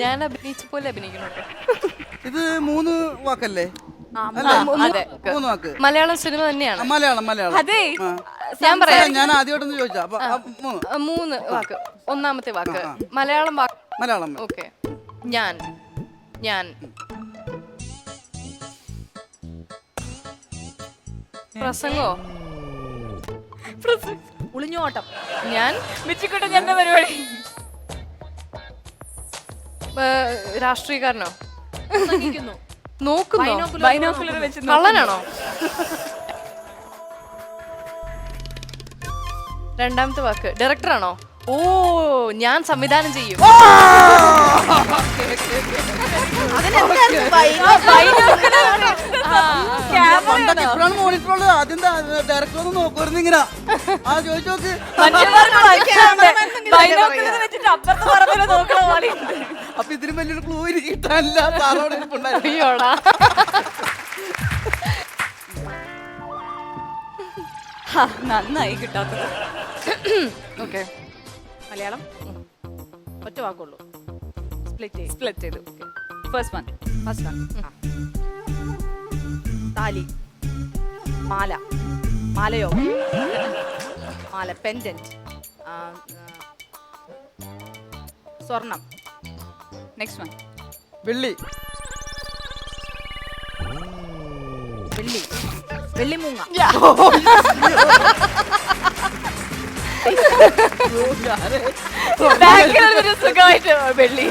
Speaker 6: ഞാൻ അഭിനയിച്ച പോലെ അഭിനയിക്കണം.
Speaker 3: ഇത് 3 വാക്കല്ലേ?
Speaker 1: അതെ.
Speaker 3: 3 വാക്ക്.
Speaker 6: മലയാളം സിനിമ തന്നെയാണ്.
Speaker 3: മലയാളം.
Speaker 1: അതെ
Speaker 3: ആ.
Speaker 6: ഞാൻ പറയാം,
Speaker 3: ഞാൻ ആദ്യമായിട്ടൊന്ന് ചോദിച്ചാ. അപ്പൊ
Speaker 6: 3 വാക്ക്. ഒന്നാമത്തെ വാക്ക് മലയാളം വാക്ക്.
Speaker 3: മലയാളം.
Speaker 6: ഓക്കെ. ഞാൻ പ്രസംഗോ?
Speaker 2: ഒളിഞ്ഞോട്ടം.
Speaker 6: ഞാൻ
Speaker 1: മിച്ചിക്കുട്ടൻ ഞാൻ പരിപാടി.
Speaker 6: രാഷ്ട്രീയക്കാരനോ?
Speaker 2: പ്രസംഗിക്കുന്നു.
Speaker 6: നോക്കുന്നോ?
Speaker 1: ബൈനോക്കുലർ വെച്ച്
Speaker 6: കള്ളനാണോ? രണ്ടാമത്തെ വാക്ക് ഡയറക്ടറാണോ? ഓ, ഞാൻ സംവിധാനം ചെയ്യും.
Speaker 3: പണ്ടൊക്കെ ഇപ്പോഴാണ് മോണിറ്റർ ഉള്ളത്. ആദ്യം ഡയറക്ടർ ഒന്ന് നോക്കുമായിരുന്നു ഇങ്ങനെ. ആ ചോദിച്ചു നോക്ക്.
Speaker 1: ബൈനോക്കുലർ വെച്ചിട്ട് അപ്പുറത്ത് പറമ്പില് നോക്കണ പോലെ ഉണ്ട്.
Speaker 3: അപ്പൊ ഇതിന് വലിയൊരു ക്ലൂ എനിക്ക് കിട്ടാനില്ല. സാറോട് ഇരിപ്പുണ്ടായിരുന്നു.
Speaker 6: അയ്യോടാ.
Speaker 1: നന്നായി കിട്ടാത്തത്.
Speaker 6: ഓക്കെ.
Speaker 2: മലയാളം ഒറ്റ വാക്കുള്ളൂ.
Speaker 1: സ്പ്ലിറ്റ് ചെയ്തു. First one.
Speaker 2: താലി, മാല, മാലയോ, മാല, പെൻഡന്റ്, സ്വർണം,
Speaker 1: നെക്സ്റ്റ് വൺ.
Speaker 3: വെള്ളി.
Speaker 2: വെള്ളിമൂങ്ങ,
Speaker 1: സുഖമായിട്ട് വെള്ളി.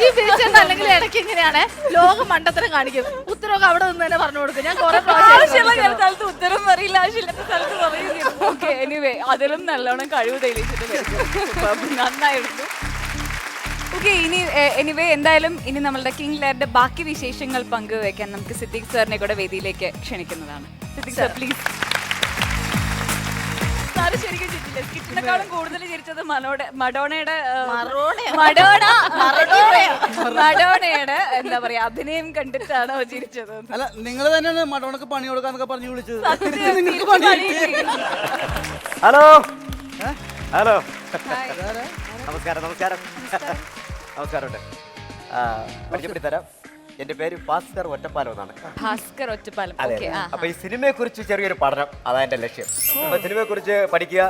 Speaker 2: ഈ ബീച്ചെന്ന് അല്ലെങ്കിൽ ഇടയ്ക്ക് ഇങ്ങനെയാണ് ലോക മണ്ടത്തരം കാണിക്കും. ഉത്തരവൊക്കെ അവിടെ നിന്ന് തന്നെ പറഞ്ഞു കൊടുക്കും. ഞാൻ കുറെ
Speaker 1: ആവശ്യമുള്ള സ്ഥലത്ത് ഉത്തരം പറയില്ല, ആവശ്യമില്ലാത്ത സ്ഥലത്ത് പറയില്ല. ഓക്കെ, എനിവേ അതിലും നല്ലോണം കഴിവ് തെളിയിച്ചിട്ട് വരും. നന്നായിരുന്നു. ഓക്കെ, ഇനി എനിവേ എന്തായാലും ഇനി നമ്മളുടെ കിങ് ലെയറിന്റെ ബാക്കി വിശേഷങ്ങൾ പങ്കുവെക്കാൻ നമുക്ക് സിദ്ദിഖ് സാറിനെ കൂടെ വേദിയിലേക്ക് ക്ഷണിക്കുന്നതാണ്. Siddique sir please. സാറ് ശരിക്കും ചിരിച്ചില്ല. സ്കിറ്റിനെക്കാളും കൂടുതൽ ചിരിച്ചത് മഡോണയുടെ എന്താ പറയാ അഭിനയം കണ്ടിട്ടാണോ ചിരിച്ചത്?
Speaker 3: അല്ല, നിങ്ങൾ തന്നെയാണ് മടവണക്ക് പണി കൊടുക്കാന്നൊക്കെ പറഞ്ഞു വിളിച്ചത്. നിങ്ങൾക്ക്
Speaker 8: ഹലോ ഹലോ, നമസ്കാരം. പരിചയപ്പെടുത്തരാം. എന്റെ പേര് ഭാസ്കർ ഒറ്റപ്പാലം എന്നാണ്.
Speaker 1: ഭാസ്കർ ഒറ്റപ്പാലം.
Speaker 8: അതെ,
Speaker 1: ഓക്കെ.
Speaker 8: അപ്പൊ ഈ സിനിമയെ കുറിച്ച് ചെറിയൊരു പഠനം, അതാ എന്റെ ലക്ഷ്യം. അപ്പൊ സിനിമയെ കുറിച്ച് പഠിക്കുക,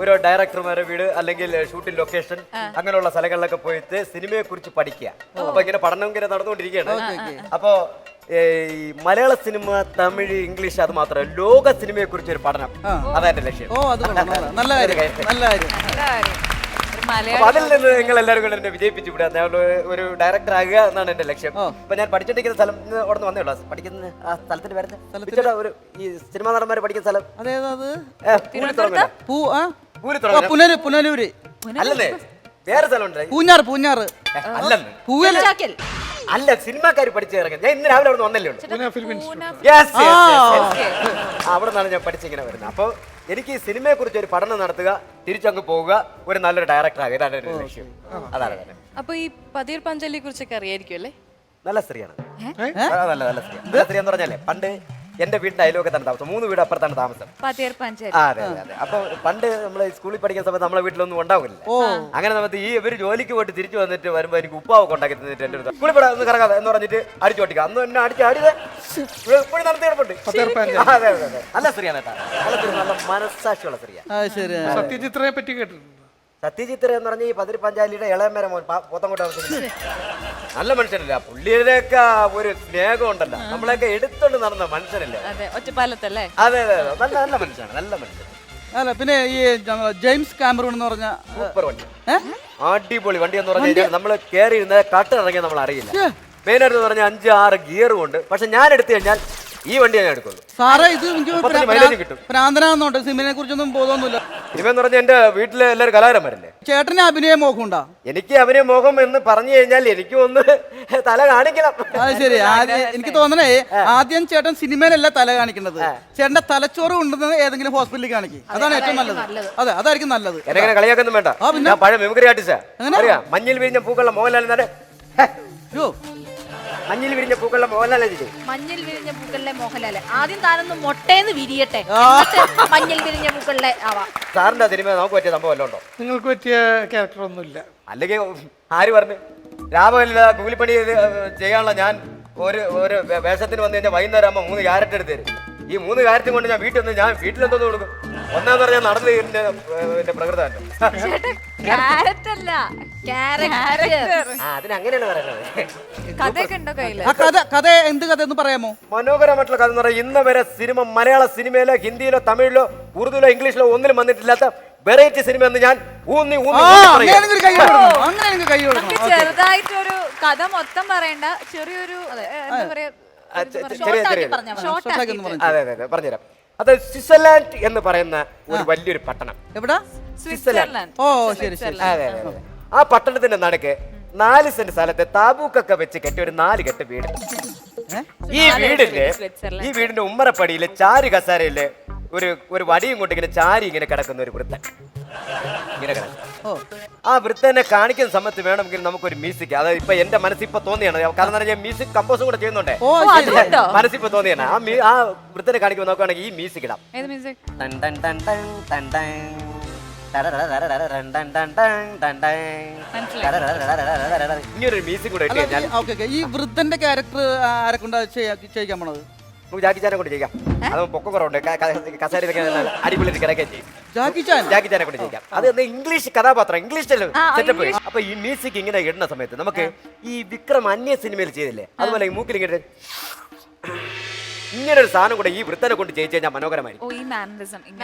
Speaker 8: ഒരു ഡയറക്ടർമാരുടെ വീട് അല്ലെങ്കിൽ ഷൂട്ടിംഗ് ലൊക്കേഷൻ അങ്ങനെയുള്ള സ്ഥലങ്ങളിലൊക്കെ പോയിട്ട് സിനിമയെ കുറിച്ച് പഠിക്കുക. അപ്പൊ ഇങ്ങനെ പഠനം ഇങ്ങനെ നടന്നുകൊണ്ടിരിക്കുകയാണ്. അപ്പോ ഈ മലയാള സിനിമ, തമിഴ്, ഇംഗ്ലീഷ് അത് മാത്രമല്ല, ലോക സിനിമയെ കുറിച്ച് ഒരു പഠനം, അതാ എന്റെ ലക്ഷ്യം.
Speaker 3: ഓ, അത് നല്ല കാര്യം, നല്ല കാര്യം.
Speaker 8: അപ്പൊ അതിൽ നിന്ന് നിങ്ങൾ എല്ലാവരും കൂടെ എന്നെ വിജയിപ്പിച്ചു വിടാം. ഞാൻ ഒരു ഡയറക്ടർ ആകുക എന്നാണ് എന്റെ ലക്ഷ്യം. ഇപ്പൊ ഞാൻ പഠിച്ചിട്ടിരിക്കുന്ന സ്ഥലം അവിടെ നിന്ന് വന്നേ ഉള്ളൂ. പഠിക്കുന്ന ആ സ്ഥലത്തിന്റെ വരുന്നത് ഒരു ഈ സിനിമാ നടന്മാര് പഠിക്കുന്ന സ്ഥലം
Speaker 3: പുനലൂര്
Speaker 8: അല്ലേ? വേറെ സ്ഥലമുണ്ട്,
Speaker 3: പൂഞ്ഞാറ്
Speaker 8: അല്ലെന്ന്. അല്ല, സിനിമാക്കാർ പഠിച്ചു ഇറങ്ങുന്നത്. ഞാൻ ഇന്ന് രാവിലെ അവിടെ നിന്ന് വന്നല്ലേ ഉള്ളൂ. അവിടെ നിന്നാണ് ഞാൻ പഠിച്ചിങ്ങനെ വരുന്നത്. അപ്പൊ എനിക്ക് സിനിമയെ കുറിച്ച് ഒരു പഠനം നടത്തുക, തിരിച്ചങ്ങ് പോവുക, ഒരു നല്ലൊരു ഡയറക്ടർ ആകുക, ഇതാണ് ഒരു ലക്ഷ്യം. അതാണ്.
Speaker 6: അപ്പൊ ഈ പതീർ പാഞ്ചാലിയെ കുറിച്ചൊക്കെ അറിയായിരിക്കും അല്ലേ?
Speaker 8: നല്ല സ്ത്രീയാണ്. നല്ല സ്ത്രീ എന്ന് പറഞ്ഞാലേ, പണ്ട് എന്റെ വീടിന്റെ അയലോക്കത്താണ് താമസം. 3 വീട് അപ്പുറത്താണ് താമസം. അതെ. അപ്പൊ പണ്ട് നമ്മള് സ്കൂളിൽ പഠിക്കുന്ന സമയത്ത് നമ്മളെ വീട്ടിലൊന്നും ഉണ്ടാവില്ല. അങ്ങനെ സമയത്ത് ഈ ഇവര് ജോലിക്ക് പോയിട്ട് തിരിച്ചു വന്നിട്ട് വരുമ്പോ എനിക്ക് ഉപ്പാവൊക്കെ ഉണ്ടാക്കി തന്നിട്ട് എന്റെ അടുത്ത് സ്കൂളിൽ ഒന്ന് കറങ്ങാതെ എന്ന് പറഞ്ഞിട്ട് അടിച്ചു ഓട്ടിക്കുക. അന്ന് എന്നെ ആടിയത് ഇപ്പോഴും നടത്തി കിടപ്പുണ്ട്. അതെ. നല്ല സ്ത്രീയാണ് കേട്ടാ. നല്ല മനസ്സാക്ഷിയുള്ള സ്ത്രീയാണ്.
Speaker 4: സത്യജിത്രയെ പറ്റി കേട്ടിട്ടുണ്ട്.
Speaker 8: സത്യജിത്ര എന്ന് പറഞ്ഞ ഈ പതിരി പഞ്ചാലിയുടെ ഇളയമേര മോൻ പോത്തങ്കോട്ട നല്ല മനുഷ്യനല്ല. പുള്ളിയുടെയൊക്കെ ഒരു സ്നേഹം ഉണ്ടല്ലോ, നമ്മളെയൊക്കെ എടുത്തോണ്ട് നടന്ന മനുഷ്യനല്ലേ.
Speaker 1: ഒറ്റപ്പാലത്തല്ലേ?
Speaker 8: അതെ. നല്ല മനുഷ്യനാണ്, നല്ല മനുഷ്യൻ.
Speaker 3: അല്ല, പിന്നെ ഈ ജെയിംസ് കാമറൂൺ എന്ന് പറഞ്ഞ
Speaker 8: സൂപ്പർ വണ്ടി, അടിപൊളി വണ്ടി എന്ന് പറഞ്ഞാൽ നമ്മള് കയറി ഇരുന്ന കട്ടിറങ്ങിയാൽ നമ്മൾ അറിയില്ല. മെയിനായിട്ട് പറഞ്ഞാൽ 5-6 ഗിയറും ഉണ്ട്. പക്ഷെ ഞാൻ എടുത്തു കഴിഞ്ഞാൽ ഈ വണ്ടി ഞാൻ എടുക്കുള്ളൂ.
Speaker 3: സാറേ, ഇത്
Speaker 8: മൈലേജ് കിട്ടും.
Speaker 3: പ്രാന്തനാന്നുണ്ട്, സിനിമയെ കുറിച്ചൊന്നും ബോധമൊന്നുമില്ല.
Speaker 8: സിനിമ എന്ന് പറഞ്ഞാൽ എന്റെ വീട്ടിലെ എല്ലാവരും കലാകാരന്മാരല്ലേ.
Speaker 3: ചേട്ടന് അഭിനയ മോഹമുണ്ടോ?
Speaker 8: എനിക്ക് അഭിനയ മോഹം എന്ന് പറഞ്ഞു കഴിഞ്ഞാൽ എനിക്ക് ഒന്ന് തല കാണിക്കണം.
Speaker 3: അത് ശരി. എനിക്ക് തോന്നണേ ആദ്യം ചേട്ടൻ സിനിമയിലല്ല തല കാണിക്കുന്നത്, ചേട്ടന്റെ തലച്ചോറ് കൊണ്ടുവന്ന് ഏതെങ്കിലും ഹോസ്പിറ്റലിൽ കാണിക്കും. അതാണ് ഏറ്റവും നല്ലത്. അതെ, അതായിരിക്കും നല്ലത്.
Speaker 8: എന്നെ കളിയാക്കൊന്നും വേണ്ട. ഞാൻ പഴയ മെമ്മറി ആർട്ടിസ്റ്റാ. അറിയാം, മഞ്ഞിൽ വിരിഞ്ഞ പൂക്കളുടെ മോഹൻലാൽ എന്നാണ്. മഞ്ഞിൽ വിരിഞ്ഞ പൂക്കളുടെ മോഹൻലാൽ.
Speaker 2: മഞ്ഞിൽ വിരിഞ്ഞ പൂക്കളിലെ മോഹൻലാല് ആദ്യം താനൊന്ന് മൊട്ടേന്ന് വിരിയട്ടെ, എന്നിട്ട് മഞ്ഞിൽ വിരിഞ്ഞ പൂക്കളിലെ ആവാം.
Speaker 8: സാറിന്റെ സിനിമ നമുക്ക് പറ്റിയ സംഭവം വല്ലതും ഉണ്ടോ?
Speaker 4: നിങ്ങൾക്ക് പറ്റിയ ക്യാരക്ടർ ഒന്നുമില്ല.
Speaker 8: അല്ലെങ്കിൽ ആര് പറഞ്ഞു? രാമല്ല കൂലിപ്പണി ചെയ്യാനുള്ള ഞാൻ ഒരു വേഷത്തിന് വന്നു കഴിഞ്ഞാൽ വൈകുന്നേരം ആകുമ്പോൾ 3 ക്യാരറ്റ് എടുത്ത് തരും. ഈ 3 ക്യാരറ്റും കൊണ്ട് ഞാൻ വീട്ടിലെന്തോന്ന് കൊടുക്കും? ഒന്നാന്ന് പറഞ്ഞാൽ നടന്ന് എന്റെ പ്രകൃതം. അതിനങ്ങനെയാണ് പറയുന്നത്.
Speaker 1: കഥയൊക്കെ ഉണ്ടോ കയ്യില്?
Speaker 3: ആ കഥ എന്ത് കഥ എന്ന് പറയാമോ?
Speaker 8: മനോഹരമായിട്ടുള്ള കഥ എന്ന് പറയുന്നത് ഇന്ന് വരെ സിനിമ മലയാള സിനിമയിലോ ഹിന്ദിയിലോ തമിഴിലോ ഉറുദുവിലോ ഇംഗ്ലീഷിലോ ഒന്നിലും വന്നിട്ടില്ലാത്ത വെറൈറ്റി സിനിമ എന്ന് ഞാൻ ഊന്നി
Speaker 1: ചെറുതായിട്ടൊരു കഥ മൊത്തം പറയണ്ട, ചെറിയൊരു എന്താ പറയാ,
Speaker 8: അതെ പറഞ്ഞുതരാം. അത് സ്വിറ്റ്സർലാൻഡ് എന്ന് പറയുന്ന ഒരു വലിയൊരു പട്ടണം.
Speaker 3: എവിടാ?
Speaker 1: സ്വിറ്റ്സർലാൻഡ്.
Speaker 3: ഓ ശരി ശരി.
Speaker 8: അതെ. ആ പട്ടണത്തിന്റെ നടുക്ക് 4 സെന്റ് സ്ഥലത്ത് താബൂക്കൊക്കെ വെച്ച് കെട്ടിയ ഒരു 4 കെട്ട് വീട്. ഈ വീടിന്റെ ഉമ്മറപ്പടിയില് ചാരി കസാരയില് ഒരു വടിയും കൊണ്ട് ഇങ്ങനെ ചാരി ഇങ്ങനെ കിടക്കുന്ന ഒരു വൃത്തൻ ഇങ്ങനെ കിടക്കും. ആ വൃത്തനെ കാണിക്കുന്ന സമയത്ത് വേണമെങ്കിൽ നമുക്കൊരു മ്യൂസിക്, അതായത് ഇപ്പൊ എന്റെ മനസ്സിപ്പോ തോന്നിയാണ്, കാരണം ഞാൻ മ്യൂസിക് കമ്പോസും കൂടെ ചെയ്യുന്നുണ്ട്. മനസ്സിപ്പോ തോന്നിയാണ് ആ വൃത്തനെ കാണിക്കുമ്പോൾ നോക്കുകയാണെങ്കിൽ ഈ മ്യൂസിക് ഇടാം. ഇങ്ങനൊരു മ്യൂസിക് കൂടെ ഇട്ട് കഴിഞ്ഞാൽ
Speaker 3: ഈ വൃദ്ധന്റെ ക്യാരക്ടർ ആരെ കൊണ്ട് ചെയ്യിക്കാൻ പോണത്?
Speaker 8: ജാക്കിച്ചാനെ കൊണ്ട് ചെയ്യാം. അത് പൊക്ക കുറവുണ്ട്, കസേര അടിപൊളി കിടക്കുകയും ചെയ്യും. ജാക്കിച്ചാനെ കൊണ്ട് ചെയ്യാം. അത് ഇംഗ്ലീഷ് കഥാപാത്രം, ഇംഗ്ലീഷ് സെറ്റപ്പ്. അപ്പൊ ഈ മ്യൂസിക് ഇങ്ങനെ ഇടുന്ന സമയത്ത് നമുക്ക് ഈ വിക്രം അന്യ സിനിമയിൽ ചെയ്തില്ലേ, അതുപോലെ ഈ മൂക്കിൽ ഇങ്ങനെ ഒരു സാധനം കൂടെ ഈ വൃത്തനെ കൊണ്ട് ചെയ്യിച്ചു കഴിഞ്ഞാൽ മനോഹരമായിരിക്കും.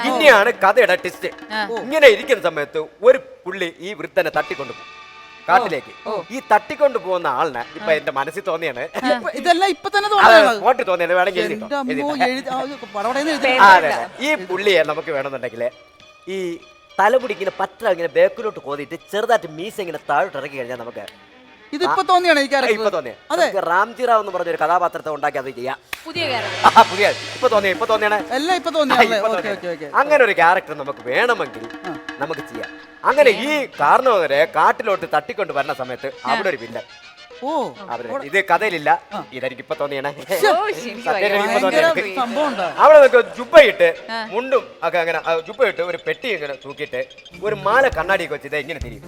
Speaker 8: ഇനിയാണ് കഥയുടെ ട്വിസ്റ്റ്. ഇങ്ങനെ ഇരിക്കുന്ന സമയത്ത് ഒരു പുള്ളി ഈ വൃത്തനെ തട്ടിക്കൊണ്ടുപോകും കാട്ടിലേക്ക്. ഈ തട്ടിക്കൊണ്ട് പോകുന്ന ആളിനെ ഇപ്പൊ എന്റെ മനസ്സിൽ തോന്നിയാണ്,
Speaker 3: ഇതെല്ലാം ഇപ്പൊ തന്നെ
Speaker 8: തോന്നിയത് വേണമെങ്കിൽ. ഈ പുള്ളിയെ നമുക്ക് വേണമെന്നുണ്ടെങ്കിൽ ഈ തലമുടി ഇങ്ങനെ പറ്റ ഇങ്ങനെ ബാക്കിലോട്ട് കോതിയിട്ട് ചെറുതായിട്ട് മീശ ഇങ്ങനെ താഴോട്ട് ഇറക്കി കഴിഞ്ഞാൽ നമുക്ക്
Speaker 3: ഇതിപ്പോ തോന്നിയാണ്
Speaker 8: ഇപ്പൊ തോന്നിയത് റാംജി റാവ് എന്ന് പറഞ്ഞ ഒരു കഥാപാത്രത്തെ ഉണ്ടാക്കി അത് ചെയ്യാം. പുതിയ ഇപ്പൊ തോന്നിയാണ്. അങ്ങനെ ഒരു ക്യാരക്ടർ നമുക്ക് വേണമെങ്കിൽ നമുക്ക് ചെയ്യാം. അങ്ങനെ ഈ കാരണവരെ കാട്ടിലോട്ട് തട്ടിക്കൊണ്ട് വരുന്ന സമയത്ത് അവിടെ ഒരു വില്ലൻ. ഇത് കഥയിലില്ല, ഇതെനിക്ക് ഇപ്പൊ തോന്നിയാണ്. അവിടെ നമുക്ക് ജുബയിട്ട് മുണ്ടും ഒക്കെ അങ്ങനെ ജുബയിട്ട് ഒരു പെട്ടി ഇങ്ങനെ തൂക്കിയിട്ട് ഒരു മാല കണ്ണാടിയൊക്കെ വെച്ച് ഇത് ഇങ്ങനെ തിരിയും.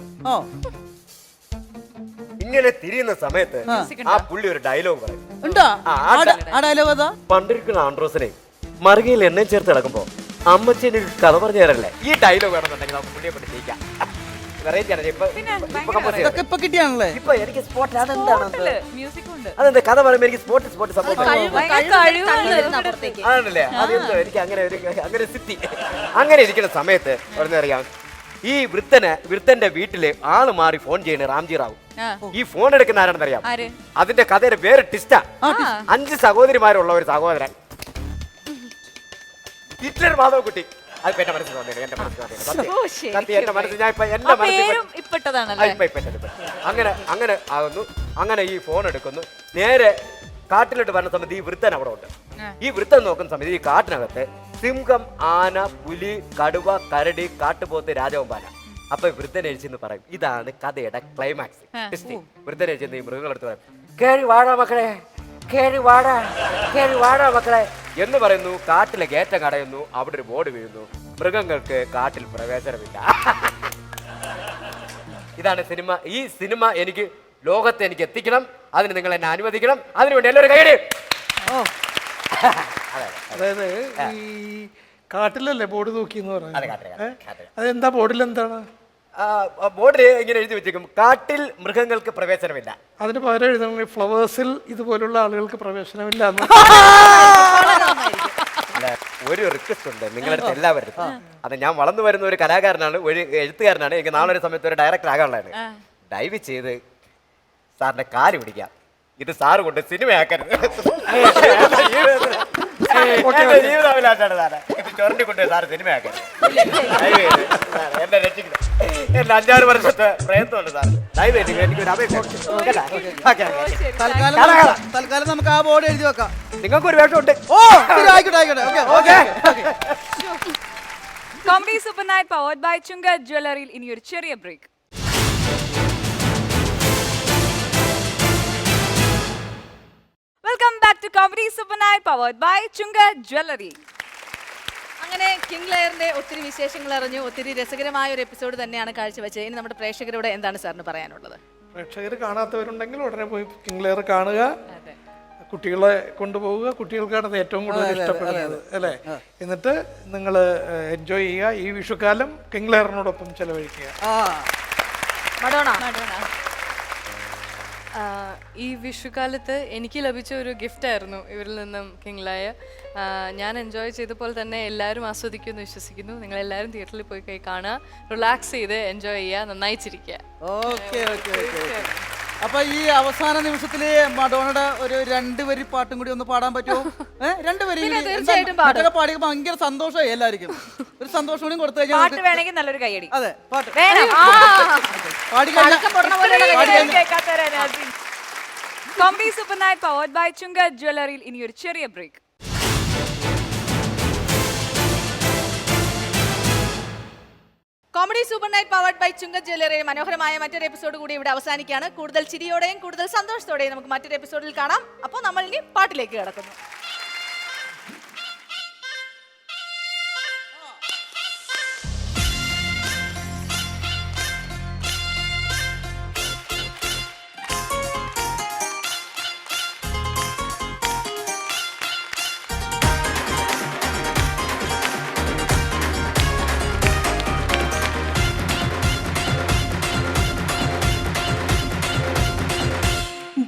Speaker 8: ഇങ്ങനെ തിരിയുന്ന സമയത്ത് ആ പുള്ളി ഒരു ഡയലോഗ് പറയും. പണ്ടിരിക്കുന്ന ആൻഡ്രോസിനെ മറുകയിൽ എണ്ണയും ചേർത്ത് കിടക്കുമ്പോ അമ്മച്ചി എനിക്ക് കഥ പറഞ്ഞു തരല്ലേ. ഈ ഡയലോഗ് വേണമെന്നുണ്ടെങ്കിൽ നമുക്ക് പുള്ളിയെ പറ്റി ജയിക്കാം. അതെന്താ കഥ പറയുമ്പോ എനിക്ക് സ്പോട്ട് സംഭവം ആണല്ലേ. അതെന്തോ എനിക്ക് അങ്ങനെ സിറ്റി അങ്ങനെ ഇരിക്കുന്ന സമയത്ത് പറഞ്ഞറിയാം, ഈ വൃത്തന്റെ വീട്ടില് ആള് മാറി ഫോൺ ചെയ്യണ റാംജി റാവു. ഈ ഫോൺ എടുക്കുന്ന ആരാണെന്ന് അറിയാം? അതിന്റെ കഥയുടെ വേറെ ട്വിസ്റ്റാ. 5 സഹോദരിമാരുള്ള ഒരു സഹോദരൻ ഹിറ്റ്ലർ മാധവക്കുട്ടി. അത് എന്റെ മനസ്സിൽ തോന്നിയത്, എന്റെ മനസ്സിൽ അങ്ങനെ ആകുന്നു. അങ്ങനെ ഈ ഫോൺ എടുക്കുന്നു, നേരെ കാട്ടിലോട്ട് വരുന്ന സമയത്ത് ഈ വൃത്തൻ അവിടെ ഉണ്ട്. ഈ വൃത്തൻ നോക്കുന്ന സമയത്ത് ഈ കാട്ടിനകത്ത് സിംഹം, ആന, പുലി, കടുവ, കരടി, കാട്ടുപോത്ത്, രാജവമ്പാല. അപ്പൊ വൃദ്ധൻ എഴുച്ചെന്ന് പറയും, ഇതാണ് കഥയുടെ ക്ലൈമാക്സ്. വൃദ്ധൻ എഴുച്ചെന്ന് ഈ മൃഗങ്ങളെടുത്ത് പറയും, കേറി വാടാ മക്കളെ, കേറി വാടാ മക്കളെ എന്ന് പറയുന്നു. കാട്ടിലെ കയറ്റം കടയുന്നു, അവിടെ ഒരു ബോർഡ് വീഴുന്നു, മൃഗങ്ങൾക്ക് കാട്ടിൽ പ്രവേശനമില്ല. ഇതാണ് സിനിമ. ഈ സിനിമ എനിക്ക് ലോകത്തെ എനിക്ക് എത്തിക്കണം, അതിന് നിങ്ങൾ എന്നെ അനുവദിക്കണം. അതിനുവേണ്ടി എല്ലാവരും കൈയടി.
Speaker 4: അതായത് ഈ കാട്ടിലല്ലേ ബോർഡ് തൂക്കി എന്ന് പറയുന്നത്, അതെന്താ ബോർഡിൽ എന്താണ്?
Speaker 8: ബോർഡിൽ ഇങ്ങനെ എഴുതി വെച്ചേക്കും, കാട്ടിൽ മൃഗങ്ങൾക്ക് പ്രവേശനമില്ല.
Speaker 4: അതിന് പകരം എഴുതണം ഫ്ലവേഴ്സിൽ ഇതുപോലുള്ള ആളുകൾക്ക് പ്രവേശനമില്ല.
Speaker 8: ഒരു റിക്വസ്റ്റ് ഉണ്ട് നിങ്ങളുടെ എല്ലാവരും. അത് ഞാൻ വളർന്നു വരുന്ന ഒരു കലാകാരനാണ്, ഒരു എഴുത്തുകാരനാണ്. എനിക്ക് നാളെ ഒരു സമയത്ത് ഒരു ഡയറക്ടർ ആകാനുള്ളതാണ്. ദയവ് ചെയ്ത് സാറിന്റെ കാല് പിടിക്കാം, ഇത് സാറ് കൊണ്ട് സിനിമയാക്കരുത്. എന്റെ ജീവിതാഭിലാഷാണ് സാറേ ഇത് ചൊരണ്ടി കൊണ്ടുപോയി സാറ് സിനിമയാക്കാൻ എന്നെ രക്ഷിക്കുന്നത് എന്റെ 5-6 വർഷത്തെ പ്രയത്നമുണ്ട് സാർ ദയവേണ്ടി എനിക്കൊരു അപേക്ഷ
Speaker 3: തൽക്കാലം നമുക്ക് ആ ബോർഡ് എഴുതി വെക്കാം.
Speaker 8: നിങ്ങൾക്കൊരു വേഷമുണ്ട്.
Speaker 3: ഓ ശരി, ആയിക്കോട്ടെ ആയിക്കോട്ടെ. Okay
Speaker 1: comedy super night powered by Chunga ജ്വല്ലറിയിൽ ഇനി ഒരു ചെറിയ break. Welcome back to comedy super night powered by Chunga jewellery.
Speaker 2: അങ്ങനെ കിങ് ലെയറിന്റെ ഒത്തിരി വിശേഷങ്ങൾ അറിഞ്ഞു. ഒത്തിരി രസകരമായ ഒരു എപ്പിസോഡ് തന്നെയാണ് കാഴ്ചവെച്ചത്. ഇനി നമ്മുടെ പ്രേക്ഷകരോട് എന്താണ് സാറിന് പറയാനുള്ളത്?
Speaker 4: പ്രേക്ഷകർ കാണാത്തവരുണ്ടെങ്കിൽ ഉടനെ പോയി കിങ് ലെയർ കാണുക, കുട്ടികളെ കൊണ്ടുപോവുക. കുട്ടികൾക്കാണ് അത് ഏറ്റവും കൂടുതൽ ഇഷ്ടപ്പെടുന്നത് അല്ലേ? എന്നിട്ട് നിങ്ങൾ എൻജോയ് ചെയ്യുക. ഈ വിഷുക്കാലം കിങ് ലെയറിനോടൊപ്പം ചെലവഴിക്കുക.
Speaker 2: മഡോണ,
Speaker 6: ഈ വിഷുക്കാലത്ത് എനിക്ക് ലഭിച്ച ഒരു ഗിഫ്റ്റായിരുന്നു ഇവരിൽ നിന്നും കിങ്ലായ. ഞാൻ എൻജോയ് ചെയ്ത പോലെ തന്നെ എല്ലാവരും ആസ്വദിക്കുമെന്ന് വിശ്വസിക്കുന്നു. നിങ്ങൾ എല്ലാവരും തിയേറ്ററിൽ പോയി കാണുക, റിലാക്സ് ചെയ്ത് എൻജോയ് ചെയ്യുക, നന്നായി ചിരിക്കുക.
Speaker 3: Okay okay okay. അപ്പൊ ഈ അവസാന നിമിഷത്തില് മഡോണയുടെ ഒരു 2 വരി പാട്ടും കൂടി ഒന്ന് പാടാൻ പറ്റുമോ? 2 വരി പാടി ഭയങ്കര സന്തോഷമായി എല്ലാവർക്കും. ഒരു സന്തോഷം കൂടി കൊടുത്തു കഴിഞ്ഞാൽ
Speaker 1: പാട്ട് വേണമെങ്കിൽ നല്ലൊരു കൈയടി.
Speaker 3: അതെ പാട്ട്
Speaker 1: വേണം.
Speaker 3: പാടി
Speaker 1: comedy super night powered by Chunga ജ്വല്ലറിയിൽ ഇനി ഒരു ചെറിയ break.
Speaker 2: Comedy super night powered by Chunga jewellery മനോഹരമായ മറ്റൊരു എപ്പിസോഡ് കൂടി ഇവിടെ അവസാനിക്കുകയാണ്. കൂടുതൽ ചിരിയോടെയും കൂടുതൽ സന്തോഷത്തോടെയും നമുക്ക് മറ്റൊരു എപ്പിസോഡിൽ കാണാം. അപ്പോൾ നമ്മൾ ഇനി പാട്ടിലേക്ക് കിടക്കുന്നു.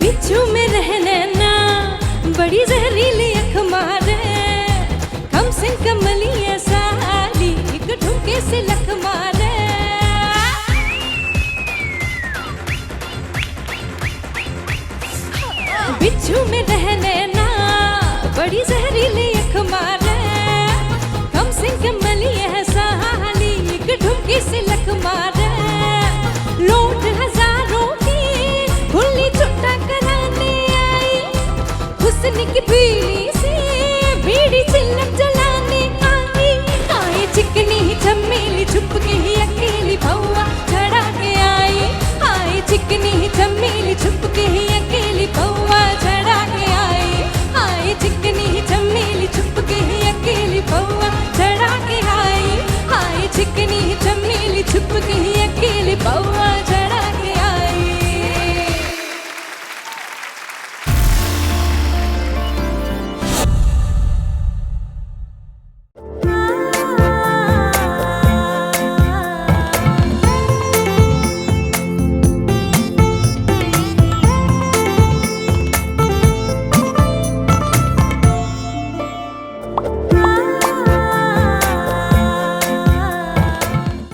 Speaker 5: बिच्छू में रहने ना बड़ी जहरीली अख मारे कम से कमलिया साली एक ठुमके से लख मारे बिच्छू में रहने ना बड़ी जहरीली अख मारे कम से कमलिया साली एक ठुमके से लख मारे लौट हजारों की खुली छुट्टा कराने आई हुस्न की पीली